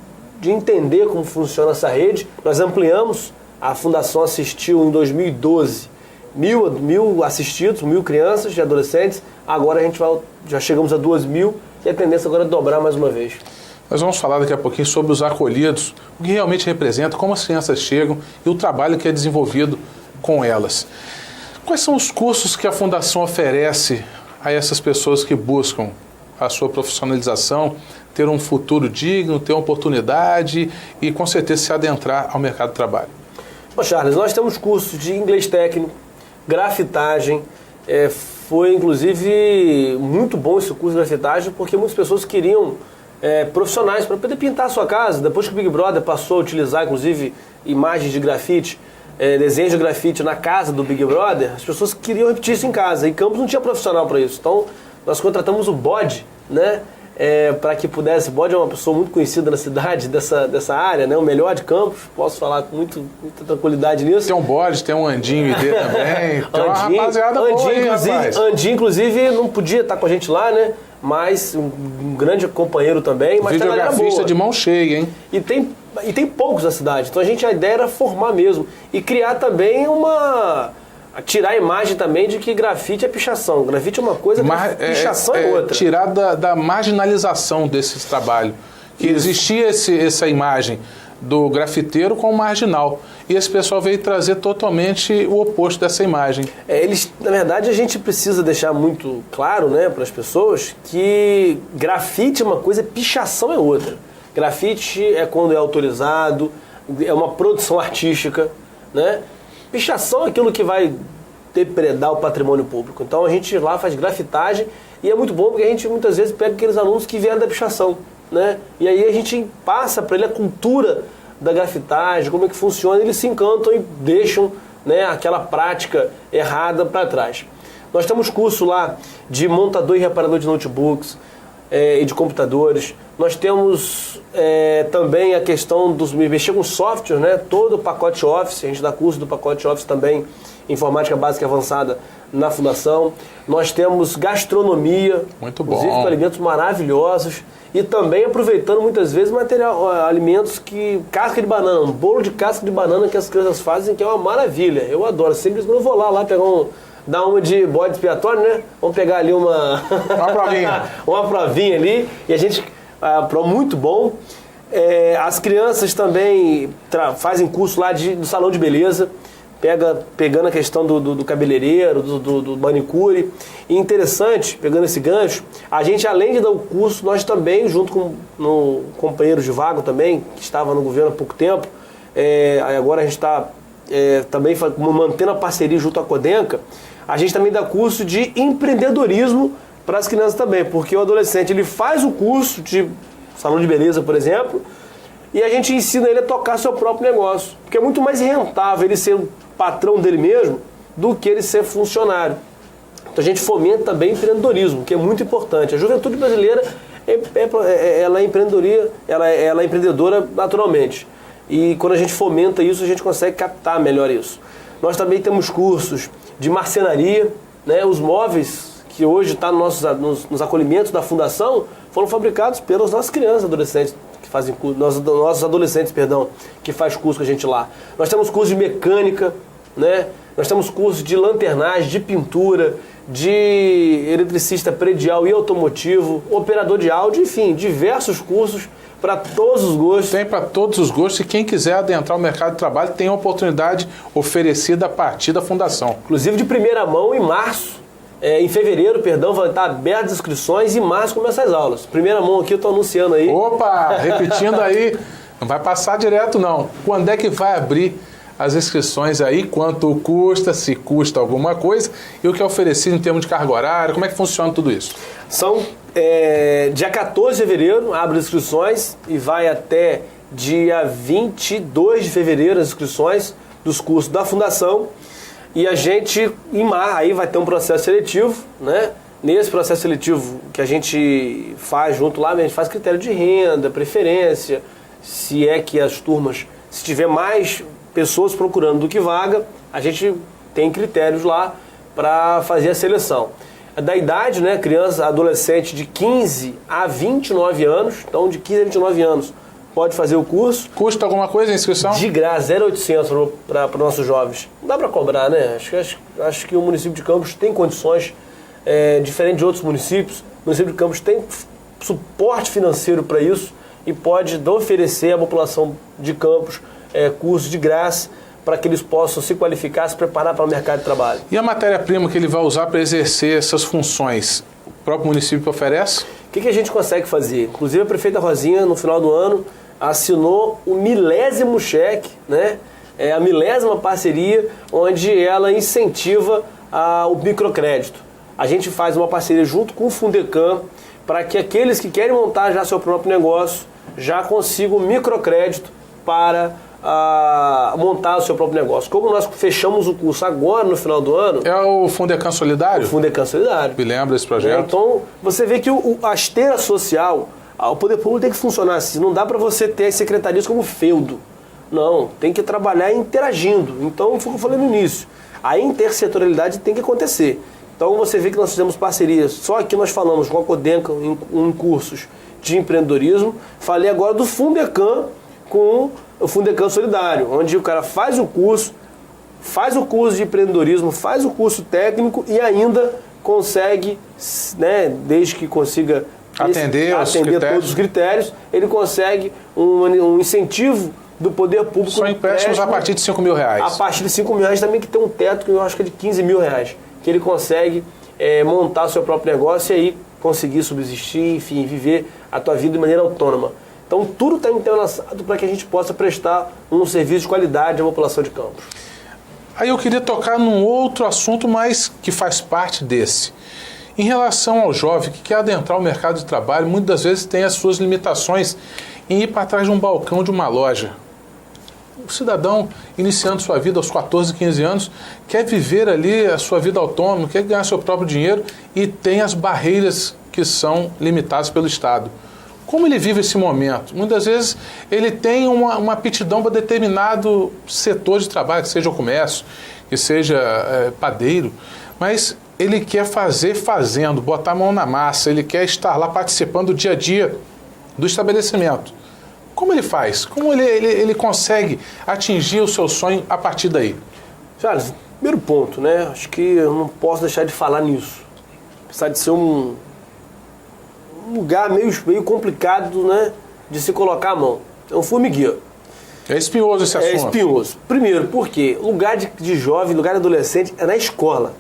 entender como funciona essa rede. Nós ampliamos, a Fundação assistiu em 2012 1.000 assistidos, 1.000 crianças e adolescentes. Agora já chegamos a 2.000 e a tendência agora é dobrar mais uma vez. Nós vamos falar daqui a pouquinho sobre os acolhidos, o que realmente representa, como as crianças chegam e o trabalho que é desenvolvido com elas. Quais são os cursos que a Fundação oferece a essas pessoas que buscam a sua profissionalização, ter um futuro digno, ter uma oportunidade e, com certeza, se adentrar ao mercado de trabalho? Bom, Charles, nós temos cursos de inglês técnico, grafitagem. Foi, inclusive, muito bom esse curso de grafitagem, porque muitas pessoas queriam profissionais para poder pintar a sua casa. Depois que o Big Brother passou a utilizar, inclusive, imagens de grafite, desenhos de grafite na casa do Big Brother, as pessoas queriam repetir isso em casa. E Campos não tinha profissional para isso. Então, nós contratamos o Bode, né? Para que pudesse. Bode é uma pessoa muito conhecida na cidade, dessa área, né? O melhor de Campos, posso falar com muita tranquilidade nisso. Tem um Bode, tem um Andinho ID também. Tem uma rapaziada boa aí, rapaz. Andinho, inclusive, não podia estar com a gente lá, né? Mas um grande companheiro também. Mas videografista de mão cheia, hein? E tem poucos na cidade. Então a ideia era formar mesmo. E criar também tirar a imagem também de que grafite é pichação. Grafite é uma coisa, pichação é outra. Tirar da marginalização desses trabalhos. Que existia essa imagem do grafiteiro como marginal. E esse pessoal veio trazer totalmente o oposto dessa imagem. Na verdade, a gente precisa deixar muito claro, né, para as pessoas que grafite é uma coisa, pichação é outra. Grafite é quando é autorizado, é uma produção artística, né? Pichação é aquilo que vai depredar o patrimônio público. Então a gente lá faz grafitagem e é muito bom porque a gente muitas vezes pega aqueles alunos que vieram da pichação, né? E aí a gente passa para ele a cultura da grafitagem, como é que funciona, eles se encantam e deixam, né, aquela prática errada para trás. Nós temos curso lá de montador e reparador de notebooks e de computadores. Nós temos também a questão dos mexer com software, né? Todo o pacote Office, a gente dá curso do pacote Office também, informática básica e avançada na Fundação. Nós temos gastronomia, muito bom, inclusive com alimentos maravilhosos. E também aproveitando muitas vezes alimentos casca de banana, um bolo de casca de banana que as crianças fazem, que é uma maravilha. Eu adoro, sempre quando eu vou lá pegar dar uma de bode expiatório, né? Vamos pegar ali uma provinha. uma provinha ali, e a gente, muito bom. As crianças também fazem curso lá do salão de beleza, pegando a questão do cabeleireiro, do manicure. E interessante, pegando esse gancho, a gente, além de dar o curso, nós também, junto com o companheiro de Vago também, que estava no governo há pouco tempo, agora a gente está também mantendo a parceria junto à Codenca, a gente também dá curso de empreendedorismo para as crianças também, porque o adolescente ele faz o curso de salão de beleza, por exemplo, e a gente ensina ele a tocar seu próprio negócio, porque é muito mais rentável ele ser o patrão dele mesmo do que ele ser funcionário. Então a gente fomenta também empreendedorismo, que é muito importante. A juventude brasileira ela é empreendedora naturalmente. E quando a gente fomenta isso, a gente consegue captar melhor isso. Nós também temos cursos de marcenaria, né? Os móveis que hoje estão nos acolhimentos da Fundação foram fabricados pelas nossas crianças, adolescentes, que fazem curso, nossos adolescentes, que faz curso com a gente lá. Nós temos curso de mecânica, né? Nós temos curso de lanternagem, de pintura, de eletricista predial e automotivo, operador de áudio, enfim, diversos cursos para todos os gostos. Tem para todos os gostos, e quem quiser adentrar o mercado de trabalho tem a oportunidade oferecida a partir da Fundação. Inclusive de primeira mão, em março, em fevereiro, vai estar abertas as inscrições e em março começam as aulas. Primeira mão aqui, eu estou anunciando aí. Opa, repetindo aí, não vai passar direto não. Quando é que vai abrir as inscrições aí, quanto custa, se custa alguma coisa, e o que é oferecido em termos de carga horária, como é que funciona tudo isso? São dia 14 de fevereiro, abre as inscrições e vai até dia 22 de fevereiro as inscrições dos cursos da Fundação. E a gente, aí vai ter um processo seletivo, né? Nesse processo seletivo que a gente faz junto lá, a gente faz critério de renda, preferência, se é que as turmas, se tiver mais pessoas procurando do que vaga, a gente tem critérios lá para fazer a seleção. Da idade, né, criança, adolescente de 15 a 29 anos, então de 15 a 29 anos pode fazer o curso. Custa alguma coisa a inscrição? De graça, 0,800 para os nossos jovens. Não dá para cobrar, né? Acho que o município de Campos tem condições, diferente de outros municípios. O município de Campos tem suporte financeiro para isso e pode oferecer à população de Campos cursos de graça para que eles possam se qualificar, se preparar para o mercado de trabalho. E a matéria-prima que ele vai usar para exercer essas funções, o próprio município oferece? O que a gente consegue fazer? Inclusive a prefeita Rosinha, no final do ano, assinou o 1000º cheque, né? A 1000ª parceria, onde ela incentiva o microcrédito. A gente faz uma parceria junto com o Fundecam para que aqueles que querem montar já seu próprio negócio já consigam microcrédito para montar o seu próprio negócio. Como nós fechamos o curso agora no final do ano... É o Fundecam Solidário? O Fundecam Solidário. Me lembra esse projeto? Então, você vê que a esteira social, o poder público tem que funcionar assim. Não dá para você ter as secretarias como feudo. Não, tem que trabalhar interagindo. Então, foi o que eu falei no início. A intersetorialidade tem que acontecer. Então, você vê que nós fizemos parcerias. Só que nós falamos com a Codenca em cursos de empreendedorismo. Falei agora do Fundecam com o Fundecam Solidário, onde o cara faz o curso de empreendedorismo, faz o curso técnico e ainda consegue, né, desde que consiga atender todos os critérios, ele consegue um incentivo do poder público. São empréstimos a partir de R$5 mil. A partir de R$5 mil também, que tem um teto que eu acho que é de R$15 mil, que ele consegue montar o seu próprio negócio e aí conseguir subsistir, enfim, viver a tua vida de maneira autônoma. Então tudo está entrelaçado para que a gente possa prestar um serviço de qualidade à população de Campos. Aí eu queria tocar num outro assunto, mas que faz parte desse. Em relação ao jovem que quer adentrar o mercado de trabalho, muitas das vezes tem as suas limitações em ir para trás de um balcão de uma loja. O cidadão, iniciando sua vida aos 14, 15 anos, quer viver ali a sua vida autônoma, quer ganhar seu próprio dinheiro e tem as barreiras que são limitadas pelo Estado. Como ele vive esse momento? Muitas vezes ele tem uma aptidão para determinado setor de trabalho, que seja o comércio, que seja padeiro, mas ele quer fazer fazendo, botar a mão na massa, ele quer estar lá participando do dia a dia do estabelecimento. Como ele faz? Como ele consegue atingir o seu sonho a partir daí? Charles, primeiro ponto, né? Acho que eu não posso deixar de falar nisso. Apesar de ser um lugar meio complicado, né, de se colocar a mão. É um formigueiro. É espinhoso esse assunto. É espinhoso. Primeiro, porque lugar de jovem, lugar de adolescente é na escola.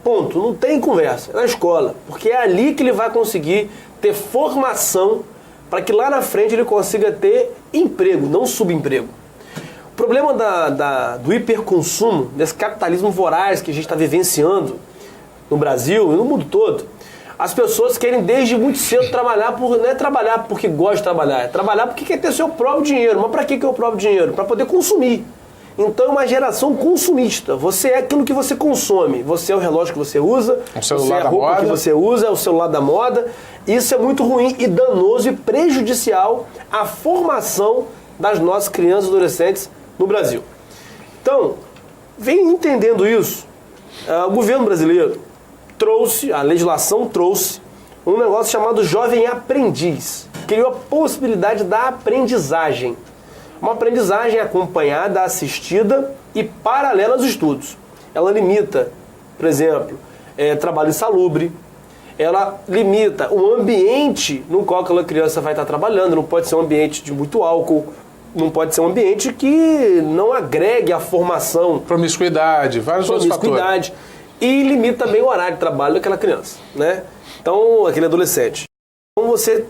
Ponto. Não tem conversa. É na escola. Porque é ali que ele vai conseguir ter formação para que lá na frente ele consiga ter emprego, não subemprego. O problema do hiperconsumo, desse capitalismo voraz que a gente está vivenciando no Brasil e no mundo todo, as pessoas querem desde muito cedo trabalhar, não é trabalhar porque gosta de trabalhar, é trabalhar porque quer ter seu próprio dinheiro. Mas para que é o próprio dinheiro? Para poder consumir. Então é uma geração consumista. Você é aquilo que você consome. Você é o relógio que você usa, você é a roupa que você usa, é o celular da moda. Isso é muito ruim e danoso e prejudicial à formação das nossas crianças e adolescentes no Brasil. Então, vem entendendo isso. O governo brasileiro a legislação trouxe um negócio chamado Jovem Aprendiz. Criou a possibilidade da aprendizagem. Uma aprendizagem acompanhada, assistida e paralela aos estudos. Ela limita, por exemplo, trabalho insalubre. Ela limita o ambiente no qual aquela criança vai estar trabalhando. Não pode ser um ambiente de muito álcool. Não pode ser um ambiente que não agregue a formação. Promiscuidade, vários outros fatores. E limita também o horário de trabalho daquela criança, né? Então, aquele adolescente. Então você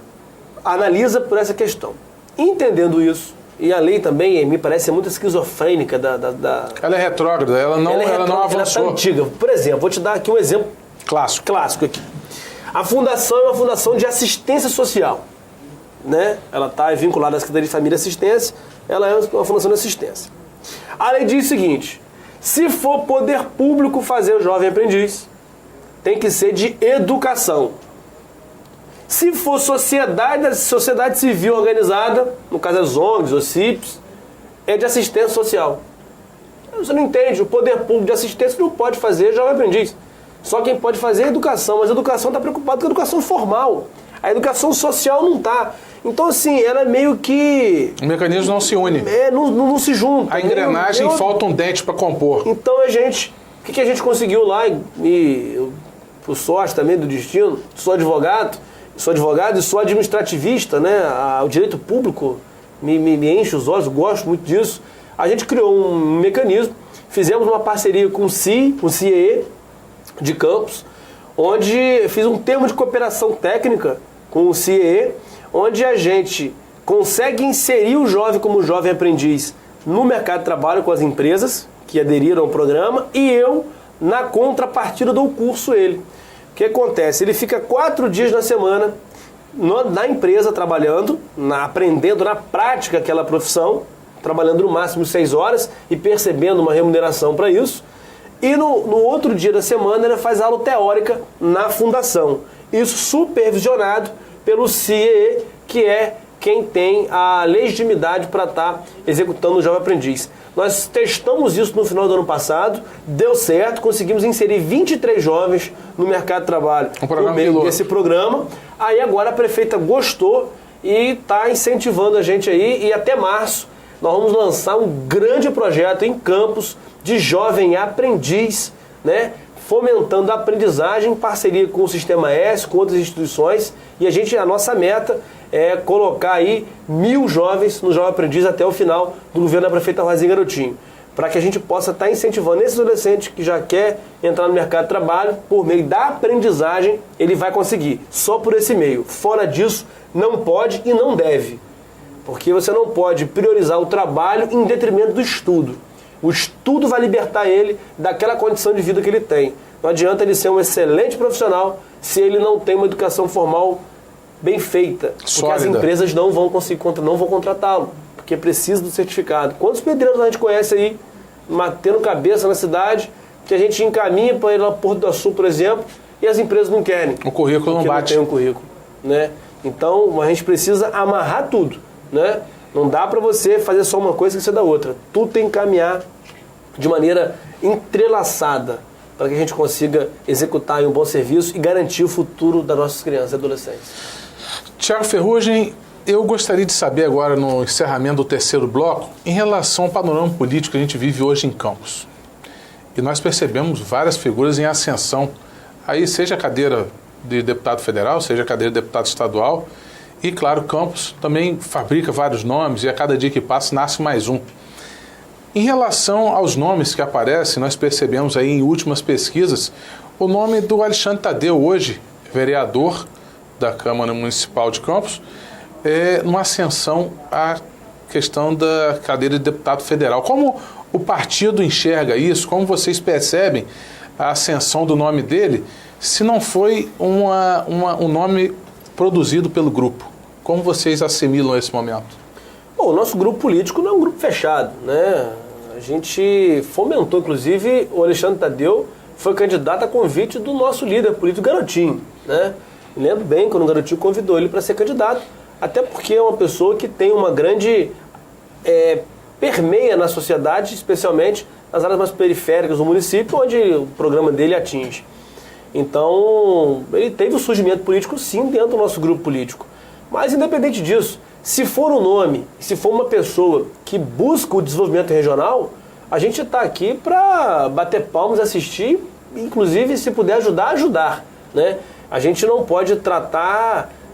analisa por essa questão. Entendendo isso, e a lei também me parece muito esquizofrênica Ela é retrógrada, ela não avançou. Ela tá antiga. Por exemplo, vou te dar aqui um exemplo clássico aqui. A fundação é uma fundação de assistência social, né? Ela está vinculada à Secretaria de Família e Assistência, ela é uma fundação de assistência. A lei diz o seguinte: se for poder público fazer o jovem aprendiz, tem que ser de educação. Se for sociedade civil organizada, no caso as ONGs, os CIPs, é de assistência social. Você não entende, o poder público de assistência não pode fazer jovem aprendiz. Só quem pode fazer é educação, mas a educação está preocupada com a educação formal. A educação social não está. Então, assim, ela é meio que... O mecanismo não se une. Não se junta. A engrenagem falta um dente para compor. Então, o que a gente conseguiu lá, e eu, por sorte também do destino, sou advogado e sou administrativista, né? O direito público me enche os olhos, gosto muito disso. a gente criou um mecanismo, fizemos uma parceria com o CIE de Campos, onde fiz um termo de cooperação técnica com o CIE, onde a gente consegue inserir o jovem como jovem aprendiz no mercado de trabalho com as empresas que aderiram ao programa e eu, na contrapartida, dou o curso ele. O que acontece? Ele fica 4 dias na semana na empresa trabalhando, aprendendo na prática aquela profissão, trabalhando no máximo 6 horas e percebendo uma remuneração para isso. E no outro dia da semana ele faz aula teórica na fundação. Isso supervisionado pelo CIE, que é quem tem a legitimidade para estar executando o jovem aprendiz. Nós testamos isso no final do ano passado, deu certo, conseguimos inserir 23 jovens no mercado de trabalho por meio desse programa. Aí agora a prefeita gostou e está incentivando a gente aí, e até março nós vamos lançar um grande projeto em Campos de jovem aprendiz, né? Fomentando a aprendizagem em parceria com o Sistema S, com outras instituições, e a nossa meta é colocar aí 1.000 jovens no Jovem Aprendiz até o final do governo da prefeita Rosinha Garotinho, para que a gente possa estar incentivando esse adolescente que já quer entrar no mercado de trabalho, por meio da aprendizagem, ele vai conseguir, só por esse meio. Fora disso, não pode e não deve, porque você não pode priorizar o trabalho em detrimento do estudo. O estudo vai libertar ele daquela condição de vida que ele tem. Não adianta ele ser um excelente profissional se ele não tem uma educação formal bem feita. Porque sólida. As empresas não vão contratá-lo, porque precisa do certificado. Quantos pedreiros a gente conhece aí, batendo cabeça na cidade, que a gente encaminha para ir lá Porto do Sul, por exemplo, e as empresas não querem. O currículo não bate. Não tem um currículo, né? Então a gente precisa amarrar tudo, né? Não dá para você fazer só uma coisa que você dá outra. Tudo tem que caminhar de maneira entrelaçada para que a gente consiga executar um bom serviço e garantir o futuro das nossas crianças e adolescentes. Tiago Ferrugem, eu gostaria de saber agora, no encerramento do terceiro bloco, em relação ao panorama político que a gente vive hoje em Campos. E nós percebemos várias figuras em ascensão, aí seja a cadeira de deputado federal, seja a cadeira de deputado estadual, e claro, Campos também fabrica vários nomes e a cada dia que passa nasce mais um. Em relação aos nomes que aparecem, nós percebemos aí em últimas pesquisas o nome do Alexandre Tadeu, hoje vereador da Câmara Municipal de Campos, numa ascensão à questão da cadeira de deputado federal. Como o partido enxerga isso? Como vocês percebem a ascensão do nome dele, se não foi um nome produzido pelo grupo? Como vocês assimilam esse momento? Bom, o nosso grupo político não é um grupo fechado, né? A gente fomentou, inclusive, o Alexandre Tadeu foi candidato a convite do nosso líder político, Garotinho, né? Eu lembro bem quando o Garotinho convidou ele para ser candidato, até porque é uma pessoa que tem uma grande permeia na sociedade, especialmente nas áreas mais periféricas do município, onde o programa dele atinge. Então, ele teve o surgimento político, sim, dentro do nosso grupo político. Mas, independente disso, se for um nome, se for uma pessoa que busca o desenvolvimento regional, a gente está aqui para bater palmas, assistir, inclusive, se puder ajudar, né? A gente não pode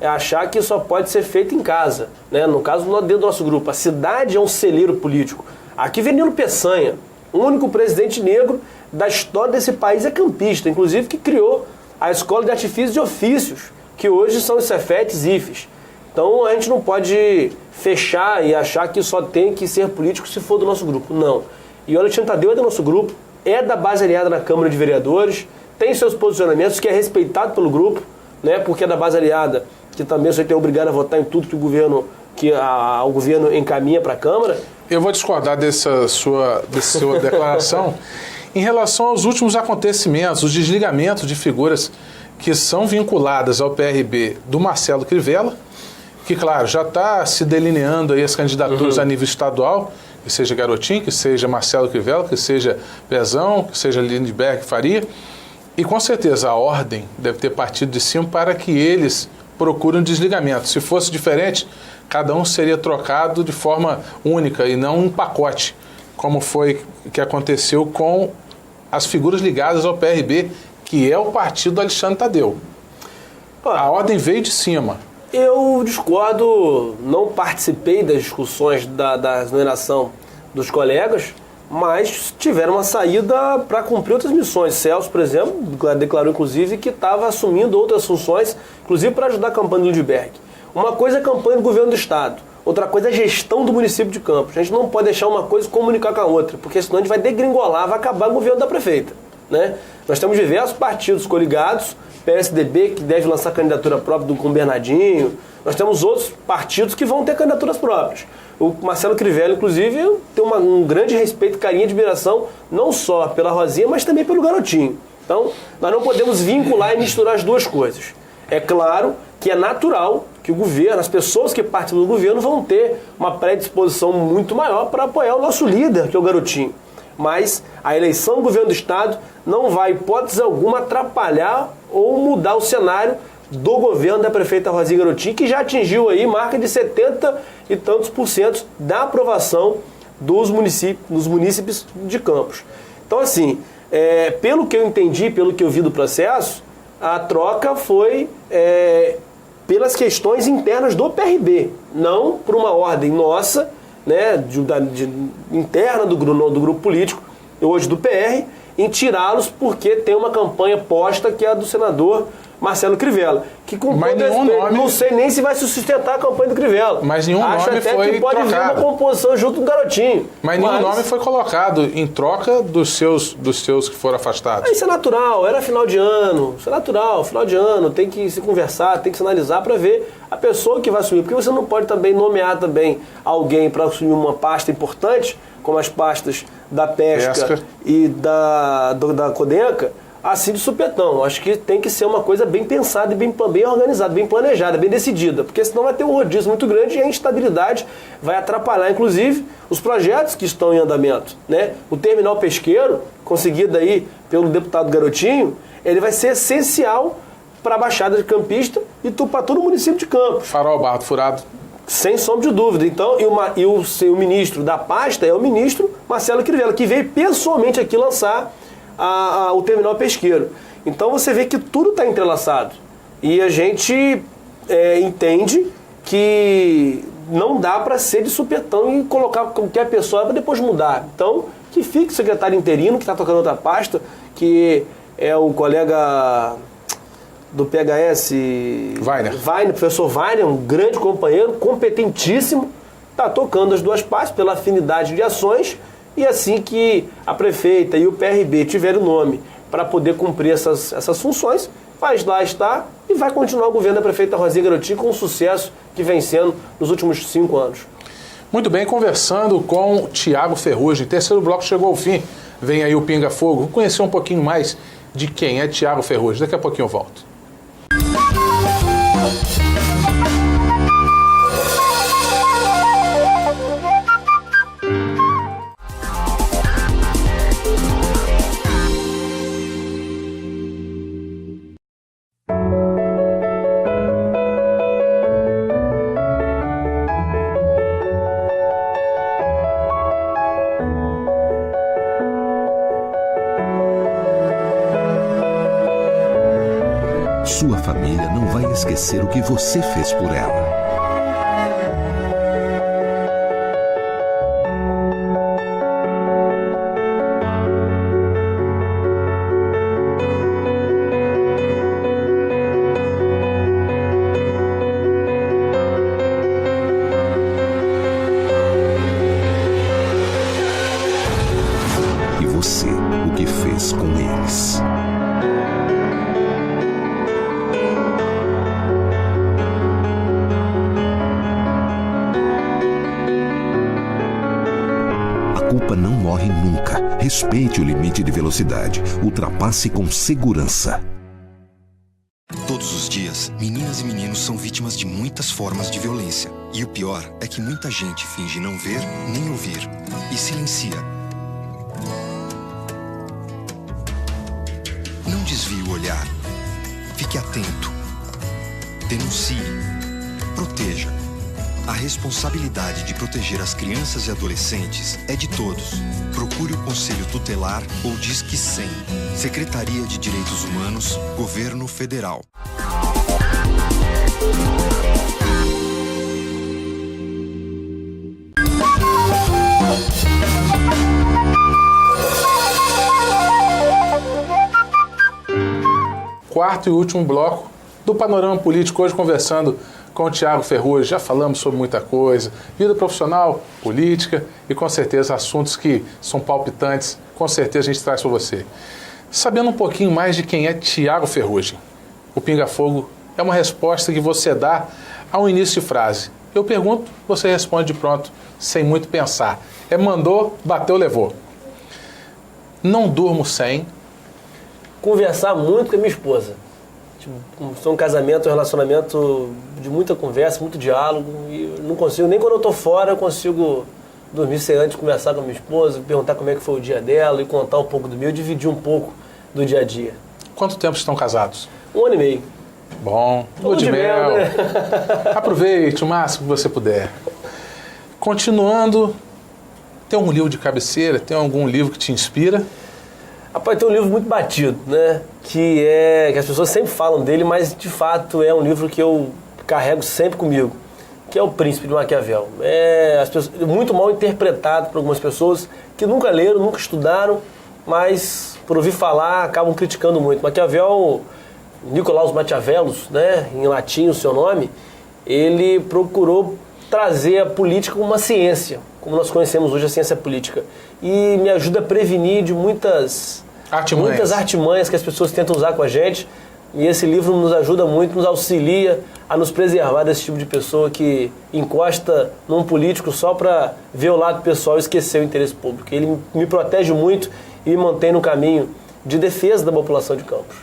achar que só pode ser feito em casa, né? No caso, dentro do nosso grupo. A cidade é um celeiro político. Aqui, Venilo Peçanha, o único presidente negro da história desse país, é campista, inclusive que criou a Escola de Artifícios e Ofícios, que hoje são os Cefetes e IFES. Então a gente não pode fechar e achar que só tem que ser político se for do nosso grupo. Não. E o Alexandre Tadeu é do nosso grupo, é da base aliada na Câmara de Vereadores, tem seus posicionamentos, que é respeitado pelo grupo, né, porque é da base aliada, que também você é obrigado a votar em tudo que o governo encaminha para a Câmara. Eu vou discordar dessa sua declaração em relação aos últimos acontecimentos, os desligamentos de figuras que são vinculadas ao PRB do Marcelo Crivella, que, claro, já está se delineando aí as candidaturas a nível estadual, que seja Garotinho, que seja Marcelo Crivella, que seja Pezão, que seja Lindbergh Faria, e com certeza a ordem deve ter partido de cima para que eles procurem um desligamento. Se fosse diferente, cada um seria trocado de forma única e não um pacote, como foi que aconteceu com as figuras ligadas ao PRB, que é o partido do Alexandre Tadeu. A ordem veio de cima. Eu discordo, não participei das discussões da exoneração dos colegas, mas tiveram uma saída para cumprir outras missões. Celso, por exemplo, declarou inclusive que estava assumindo outras funções, inclusive para ajudar a campanha do Lindbergh. Uma coisa é a campanha do governo do Estado, outra coisa é a gestão do município de Campos. A gente não pode deixar uma coisa comunicar com a outra, porque senão a gente vai degringolar, vai acabar o governo da prefeita, né? Nós temos diversos partidos coligados, PSDB, que deve lançar candidatura própria com o Bernardinho. Nós temos outros partidos que vão ter candidaturas próprias. O Marcelo Crivella, inclusive, tem um grande respeito, carinho e admiração, não só pela Rosinha, mas também pelo Garotinho. Então, nós não podemos vincular e misturar as duas coisas. É claro que é natural que o governo, as pessoas que participam do governo vão ter uma predisposição muito maior para apoiar o nosso líder, que é o Garotinho. Mas a eleição do governo do Estado não vai, hipótese alguma, atrapalhar ou mudar o cenário do governo da prefeita Rosinha Garotinho, que já atingiu aí marca de 70 e tantos % da aprovação dos munícipes de Campos. Então, assim, pelo que eu entendi, pelo que eu vi do processo, a troca foi pelas questões internas do PRB, não por uma ordem nossa, né, interna do grupo político, hoje do PR, em tirá-los porque tem uma campanha posta que é a do senador Marcelo Crivella, que com todo respeito, não sei nem se vai se sustentar a campanha do Crivella. Mas nenhum Acho nome até foi que pode vir uma composição junto com o Garotinho. Mas nenhum nome foi colocado em troca dos seus que foram afastados. Isso é natural, era final de ano. Isso é natural, final de ano, tem que se conversar, tem que se analisar para ver a pessoa que vai assumir. Porque você não pode também nomear também alguém para assumir uma pasta importante, como as pastas da pesca. E da Codenca, assim de supetão. Acho que tem que ser uma coisa bem pensada e bem organizada, bem planejada, bem decidida, porque senão vai ter um rodízio muito grande e a instabilidade vai atrapalhar, inclusive, os projetos que estão em andamento, né? O terminal pesqueiro, conseguido aí pelo deputado Garotinho, ele vai ser essencial para a Baixada de Campista e para todo o município de Campos. Farol Barro Furado. Sem sombra de dúvida. Então, o ministro da pasta é o ministro Marcelo Crivella, que veio pessoalmente aqui lançar o terminal pesqueiro. Então você vê que tudo está entrelaçado. E a gente entende que não dá para ser de supetão e colocar qualquer pessoa para depois mudar. Então, que fique o secretário interino, que está tocando outra pasta, que é o colega do PHS, Weiner, professor Weiner, um grande companheiro, competentíssimo, está tocando as duas pastas pela afinidade de ações. E assim que a prefeita e o PRB tiverem o nome para poder cumprir essas funções, vai lá estar e vai continuar o governo da prefeita Rosinha Garotinho com o sucesso que vem sendo nos últimos 5 anos. Muito bem, conversando com Tiago Ferrugem. Terceiro bloco chegou ao fim. Vem aí o Pinga Fogo. Vou conhecer um pouquinho mais de quem é Tiago Ferrugem. Daqui a pouquinho eu volto. Sua família não vai esquecer o que você fez por ela. E você, o que fez com eles? A culpa não morre nunca. Respeite o limite de velocidade. Ultrapasse com segurança. Todos os dias, meninas e meninos são vítimas de muitas formas de violência. E o pior é que muita gente finge não ver nem ouvir e silencia. Não desvie o olhar. Fique atento. Denuncie. Proteja. A responsabilidade de proteger as crianças e adolescentes é de todos. Procure o Conselho Tutelar ou Disque 100. Secretaria de Direitos Humanos, Governo Federal. quarto e último bloco do Panorama Político, hoje conversando com o Tiago Ferrugem. Já falamos sobre muita coisa, vida profissional, política e com certeza assuntos que são palpitantes, com certeza a gente traz para você. Sabendo um pouquinho mais de quem é Tiago Ferrugem, o Pinga Fogo é uma resposta que você dá ao início de frase. Eu pergunto, você responde de pronto, sem muito pensar. É mandou, bateu, levou. Não durmo sem... Conversar muito com a minha esposa. Foi um casamento, um relacionamento de muita conversa, muito diálogo. E eu não consigo, nem quando eu estou fora, eu consigo dormir sem antes conversar com a minha esposa, perguntar como é que foi o dia dela e contar um pouco do meu, dividir um pouco do dia a dia. Quanto tempo estão casados? 1 ano e meio. Bom, lua de mel. Né? Aproveite o máximo que você puder. Continuando, tem um livro de cabeceira? Tem algum livro que te inspira? Rapaz, tem um livro muito batido, né? Que as pessoas sempre falam dele, mas de fato é um livro que eu carrego sempre comigo, que é O Príncipe de Maquiavel. Muito mal interpretado por algumas pessoas que nunca leram, nunca estudaram, mas por ouvir falar acabam criticando muito. Maquiavel, Nicolaus Maquiavelus, né? Em latim o seu nome, ele procurou trazer a política como uma ciência, como nós conhecemos hoje a ciência política, e me ajuda a prevenir de muitas artimanhas que as pessoas tentam usar com a gente, e esse livro nos ajuda muito, nos auxilia a nos preservar desse tipo de pessoa que encosta num político só para ver o lado pessoal e esquecer o interesse público. Ele me protege muito e me mantém no caminho de defesa da população de Campos.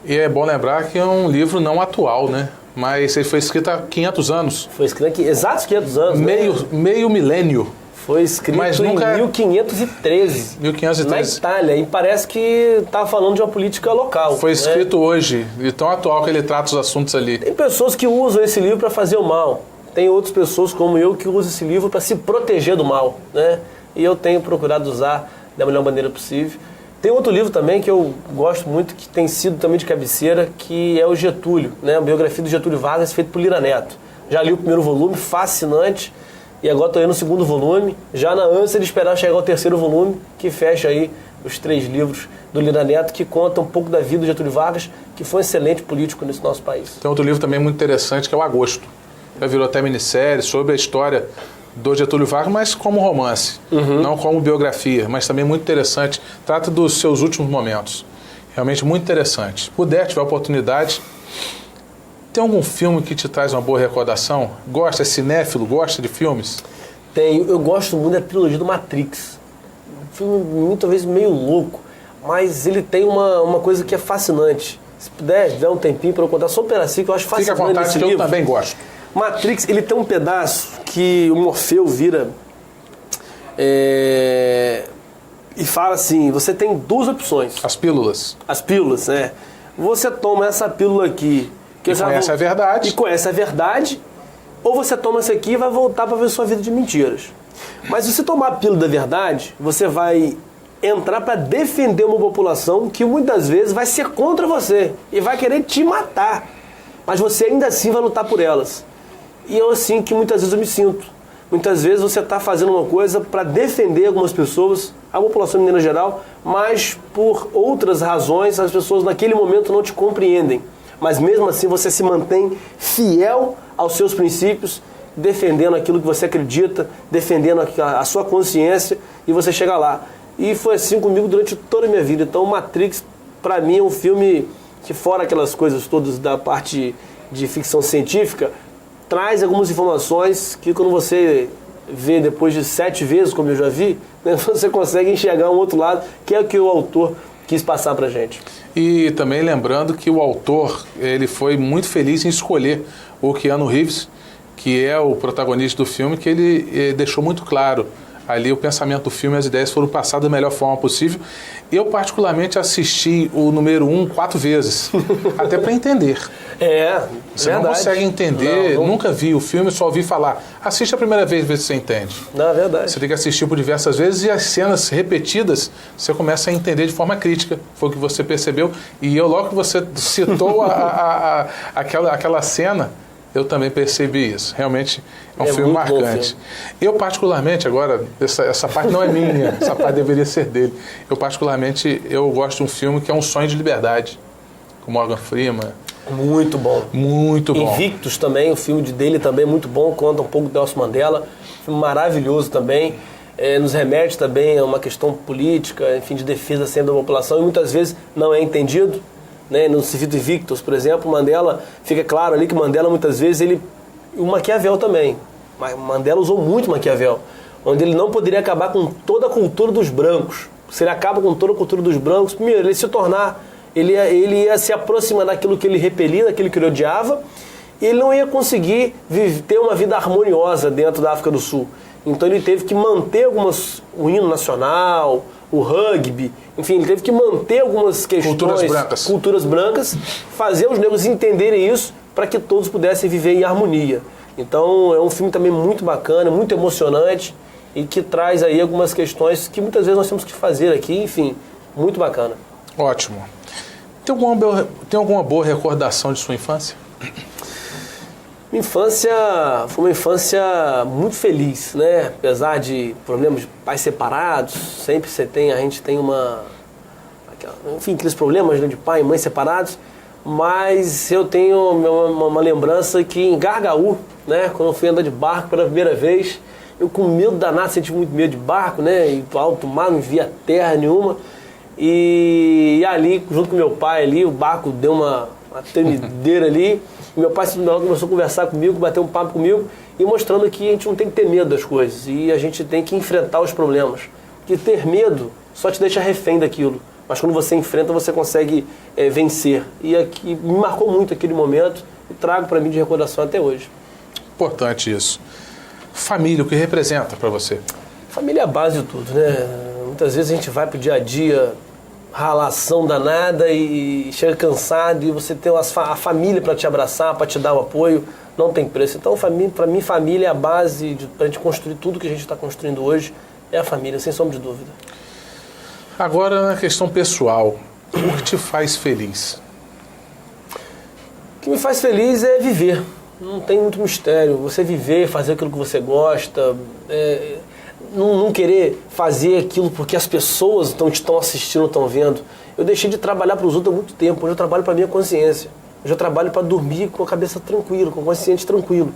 E é bom lembrar que é um livro não atual, né? Mas ele foi escrito há 500 anos. Foi escrito aqui, exatos 500 anos. Meio milênio. Foi escrito em 1513, 1513, na Itália, e parece que está falando de uma política local. Foi escrito hoje, e tão atual que ele trata os assuntos ali. Tem pessoas que usam esse livro para fazer o mal. Tem outras pessoas, como eu, que usam esse livro para se proteger do mal, né? E eu tenho procurado usar da melhor maneira possível. Tem outro livro também que eu gosto muito, que tem sido também de cabeceira, que é o Getúlio, né? A biografia do Getúlio Vargas, feito por Lira Neto. Já li o primeiro volume, fascinante, e agora estou lendo o segundo volume, já na ânsia de esperar chegar ao terceiro volume, que fecha aí os 3 livros do Lira Neto, que conta um pouco da vida do Getúlio Vargas, que foi um excelente político nesse nosso país. Tem outro livro também muito interessante, que é o Agosto. Já virou até minissérie sobre a história do Getúlio Vargas, mas como romance, não como biografia, mas também muito interessante. Trata dos seus últimos momentos. Realmente muito interessante. Se puder, tiver oportunidade. Tem algum filme que te traz uma boa recordação? Gosta, é cinéfilo, gosta de filmes? Tenho. Eu gosto muito da trilogia do Matrix. Um filme muitas vezes meio louco, mas ele tem uma coisa que é fascinante. Se puder, der um tempinho para eu contar só um pedacinho que eu acho fascinante. Fica à vontade, que eu também gosto. Matrix, ele tem um pedaço que o Morfeu vira e fala assim, você tem 2 opções. As pílulas. As pílulas, né? Você toma essa pílula aqui... E conhece a verdade. E conhece a verdade, ou você toma essa aqui e vai voltar para ver sua vida de mentiras. Mas se você tomar a pílula da verdade, você vai entrar para defender uma população que muitas vezes vai ser contra você e vai querer te matar. Mas você ainda assim vai lutar por elas. E é assim que muitas vezes eu me sinto. Muitas vezes você está fazendo uma coisa para defender algumas pessoas, a população mineira geral, mas por outras razões as pessoas naquele momento não te compreendem. Mas mesmo assim você se mantém fiel aos seus princípios, defendendo aquilo que você acredita, defendendo a sua consciência, e você chega lá. E foi assim comigo durante toda a minha vida. Então Matrix, para mim, é um filme que, fora aquelas coisas todas da parte de ficção científica, traz algumas informações que quando você vê depois de 7 vezes, como eu já vi, né, você consegue enxergar um outro lado, que é o que o autor quis passar pra gente. E também lembrando que o autor, ele foi muito feliz em escolher o Keanu Reeves, que é o protagonista do filme, que ele deixou muito claro ali o pensamento do filme, as ideias foram passadas da melhor forma possível. Eu, particularmente, assisti o número 1 4 vezes, até para entender. Você verdade. não consegue entender, nunca vi o filme, só ouvi falar. Assiste a primeira vez, vê se você entende. Não, é verdade. Você tem que assistir por diversas vezes e as cenas repetidas, você começa a entender de forma crítica. Foi o que você percebeu. E eu, logo que você citou aquela cena, eu também percebi isso. Realmente é um filme marcante. Eu, particularmente, agora, essa parte não é minha, essa parte deveria ser dele. Eu, particularmente, eu gosto de um filme que é Um Sonho de Liberdade, com Morgan Freeman. Muito bom. Muito bom. Invictus também, o filme dele também é muito bom, conta um pouco do Nelson Mandela. Filme maravilhoso também. Nos remete também a uma questão política, enfim, de defesa sempre da população, e muitas vezes não é entendido. Né? No Civil Invictus, por exemplo, Mandela, fica claro ali que Mandela muitas vezes o Maquiavel também. Mandela usou muito Maquiavel, onde ele não poderia acabar com toda a cultura dos brancos. Se ele acaba com toda a cultura dos brancos, primeiro, ele ia se aproximar daquilo que ele repelia, daquilo que ele odiava, e ele não ia conseguir ter uma vida harmoniosa dentro da África do Sul. Então ele teve que manter o hino nacional, o rugby, enfim, ele teve que manter algumas questões, culturas brancas, fazer os negros entenderem isso para que todos pudessem viver em harmonia. Então é um filme também muito bacana, muito emocionante e que traz aí algumas questões que muitas vezes nós temos que fazer aqui, enfim, muito bacana. Ótimo. Tem alguma boa recordação de sua infância? Minha infância foi uma infância muito feliz, né? Apesar de problemas de pais separados, sempre a gente tem aqueles problemas, né, de pai e mãe separados, mas eu tenho uma lembrança que em Gargaú, né, quando eu fui andar de barco pela primeira vez, eu com medo danado, senti muito medo de barco, né, e alto mar, não via terra nenhuma, e ali, junto com meu pai ali, o barco deu uma tremedeira ali. Meu pai começou a conversar comigo, bater um papo comigo e mostrando que a gente não tem que ter medo das coisas e a gente tem que enfrentar os problemas. Porque ter medo só te deixa refém daquilo, mas quando você enfrenta você consegue vencer. E aqui me marcou muito aquele momento e trago para mim de recordação até hoje. Importante isso. Família, o que representa para você? Família é a base de tudo, né? Muitas vezes a gente vai pro dia a dia, ralação danada e chega cansado e você tem a família para te abraçar, para te dar o apoio, não tem preço. Então, para mim, família é a base para a gente construir tudo que a gente está construindo hoje, é a família, sem sombra de dúvida. Agora, na questão pessoal, o que te faz feliz? O que me faz feliz é viver, não tem muito mistério. Você viver, fazer aquilo que você gosta, não querer fazer aquilo porque as pessoas estão assistindo, estão vendo. Eu deixei de trabalhar para os outros há muito tempo. Hoje eu trabalho para a minha consciência. Hoje eu trabalho para dormir com a cabeça tranquila, com a consciência tranquila.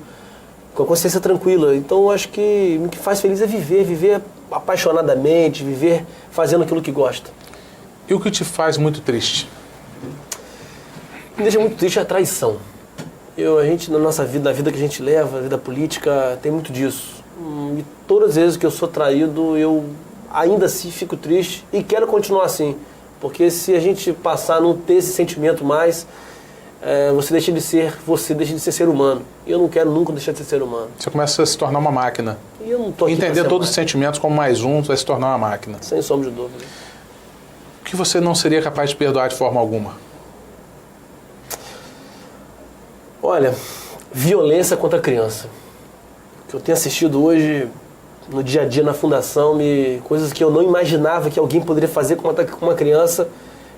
Com a consciência tranquila. Então eu acho que o que faz feliz é viver apaixonadamente, viver fazendo aquilo que gosta. E o que te faz muito triste? Me deixa muito triste a traição. A gente, na nossa vida, na vida que a gente leva, a vida política, tem muito disso. E todas as vezes que eu sou traído, eu ainda assim fico triste e quero continuar assim. Porque se a gente passar a não ter esse sentimento mais, você deixa de ser ser humano. E eu não quero nunca deixar de ser ser humano. Você começa a se tornar uma máquina. E eu não tô aqui entender todos os sentimentos como mais um, vai se tornar uma máquina. Sem sombra de dúvida. O que você não seria capaz de perdoar de forma alguma? Olha, violência contra a criança. Eu tenho assistido hoje, no dia a dia, na fundação, coisas que eu não imaginava que alguém poderia fazer com uma criança.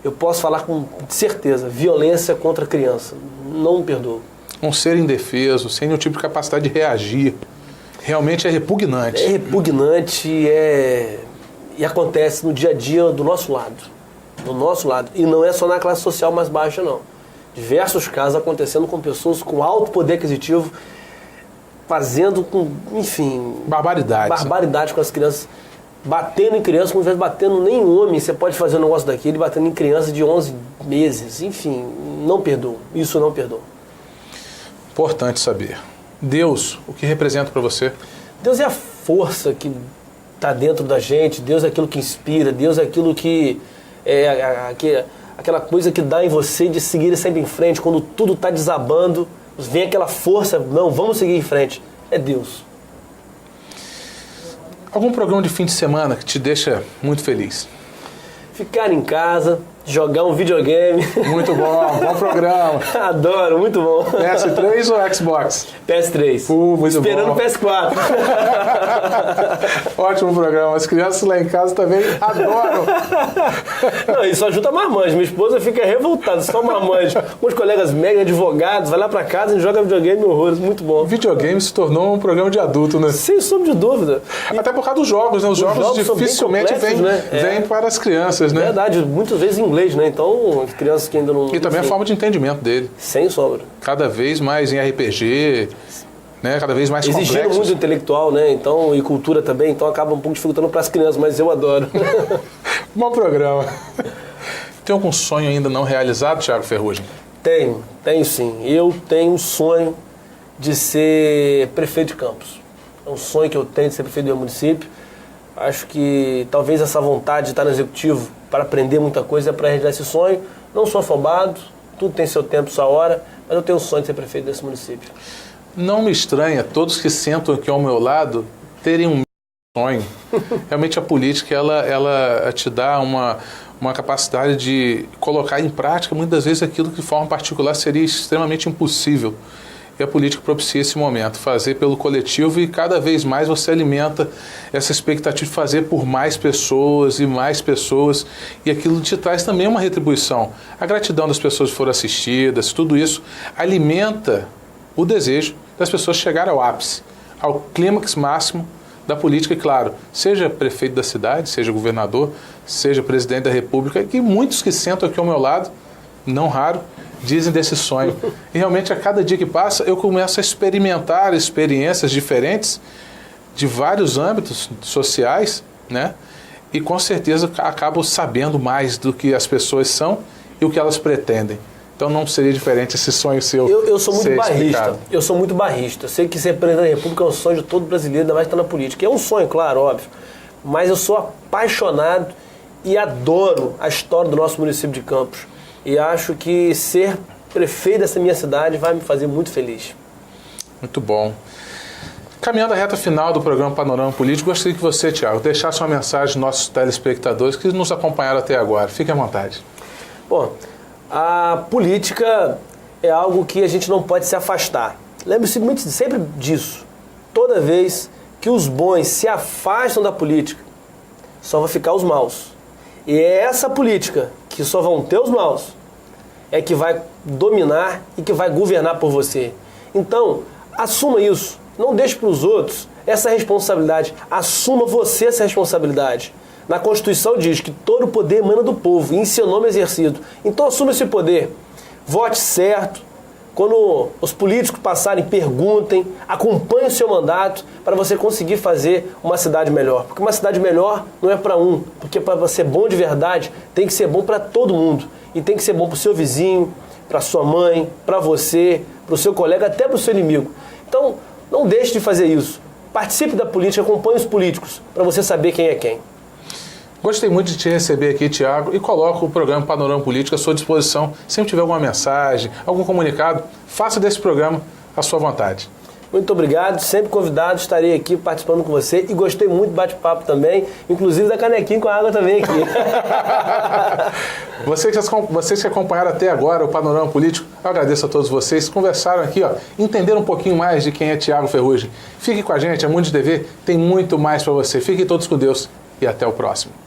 Eu posso falar com certeza, violência contra a criança. Não me perdoo. Um ser indefeso, sem nenhum tipo de capacidade de reagir. Realmente é repugnante. É repugnante e acontece no dia a dia do nosso lado. Do nosso lado. E não é só na classe social mais baixa, não. Diversos casos acontecendo com pessoas com alto poder aquisitivo, fazendo com, enfim... Barbaridade com as crianças. Batendo em crianças, como se estivesse batendo nem um homem. Você pode fazer um negócio daquele batendo em crianças de 11 meses. Enfim, não perdoa. Isso não perdoa. Importante saber. Deus, o que representa para você? Deus é a força que está dentro da gente. Deus é aquilo que inspira. Deus é aquilo que... aquela coisa que dá em você de seguir sempre em frente. Quando tudo está desabando, vem aquela força, não, vamos seguir em frente. É Deus. Algum programa de fim de semana que te deixa muito feliz? Ficar em casa, jogar um videogame. Muito bom, bom programa. Adoro, muito bom. PS3 ou Xbox? PS3. Muito Esperando bom. o PS4. Ótimo programa. As crianças lá em casa também adoram. Não, isso ajuda a marmanjo. Minha esposa fica revoltada, só marmanjo. Uns colegas mega advogados, vai lá pra casa e joga videogame horrores. Muito bom. Videogame se tornou um programa de adulto, né? Sem sombra de dúvida. Até por causa dos jogos, né? Os jogos dificilmente vêm para as crianças, né? Verdade, muitas vezes em inglês. inglês, né? Então, as crianças que ainda não... E também a forma de entendimento dele. Sem sombra. Cada vez mais em RPG, né? Cada vez mais Exigindo complexos. muito intelectual, né? Então, e cultura também, então acaba um pouco dificultando para as crianças, mas eu adoro. Bom programa. Tem algum sonho ainda não realizado, Thiago Ferrugem? Tenho sim. Eu tenho um sonho de ser prefeito de Campos. É um sonho que eu tenho de ser prefeito do meu município. Acho que talvez essa vontade de estar no executivo para aprender muita coisa é para realizar esse sonho. Não sou afobado, tudo tem seu tempo, sua hora, mas eu tenho o sonho de ser prefeito desse município. Não me estranha todos que sentam aqui ao meu lado terem um sonho. Realmente a política, ela te dá uma capacidade de colocar em prática muitas vezes aquilo que de forma particular seria extremamente impossível. E a política propicia esse momento, fazer pelo coletivo, e cada vez mais você alimenta essa expectativa de fazer por mais pessoas, e aquilo te traz também uma retribuição. A gratidão das pessoas que foram assistidas, tudo isso alimenta o desejo das pessoas chegarem ao ápice, ao clímax máximo da política, e claro, seja prefeito da cidade, seja governador, seja presidente da República, que muitos que sentam aqui ao meu lado, não raro, dizem desse sonho. E realmente a cada dia que passa eu começo a experimentar experiências diferentes de vários âmbitos sociais, né? E com certeza acabo sabendo mais do que as pessoas são e o que elas pretendem. Então não seria diferente esse sonho seu. Eu sou muito barrista. Explicado. Eu sou muito barrista. Eu sei que ser presidente da República é um sonho de todo brasileiro, ainda mais que está na política. É um sonho, claro, óbvio. Mas eu sou apaixonado e adoro a história do nosso município de Campos. E acho que ser prefeito dessa minha cidade vai me fazer muito feliz. Muito bom. Caminhando à reta final do programa Panorama Político, gostaria que você, Thiago, deixasse uma mensagem aos nossos telespectadores que nos acompanharam até agora. Fique à vontade. Bom, a política é algo que a gente não pode se afastar. Lembre-se sempre disso. Toda vez que os bons se afastam da política, só vão ficar os maus. E é essa política que só vão ter os maus é que vai dominar e que vai governar por você. Então, assuma isso. Não deixe para os outros essa responsabilidade. Assuma você essa responsabilidade. Na Constituição diz que todo o poder emana do povo e em seu nome é exercido. Então assuma esse poder. Vote certo. Quando os políticos passarem, perguntem, acompanhem o seu mandato para você conseguir fazer uma cidade melhor. Porque uma cidade melhor não é para um, porque para ser bom de verdade tem que ser bom para todo mundo. E tem que ser bom para o seu vizinho, para sua mãe, para você, para o seu colega, até para o seu inimigo. Então, não deixe de fazer isso. Participe da política, acompanhe os políticos para você saber quem é quem. Gostei muito de te receber aqui, Thiago, e coloco o programa Panorama Político à sua disposição. Sempre tiver alguma mensagem, algum comunicado, faça desse programa à sua vontade. Muito obrigado, sempre convidado, estarei aqui participando com você e gostei muito do bate-papo também, inclusive da canequinha com a água também aqui. Vocês que acompanharam até agora o Panorama Político, eu agradeço a todos vocês que conversaram aqui, entenderam um pouquinho mais de quem é Thiago Ferrugem. Fique com a gente, a Mundi TV tem muito mais para você. Fiquem todos com Deus e até o próximo.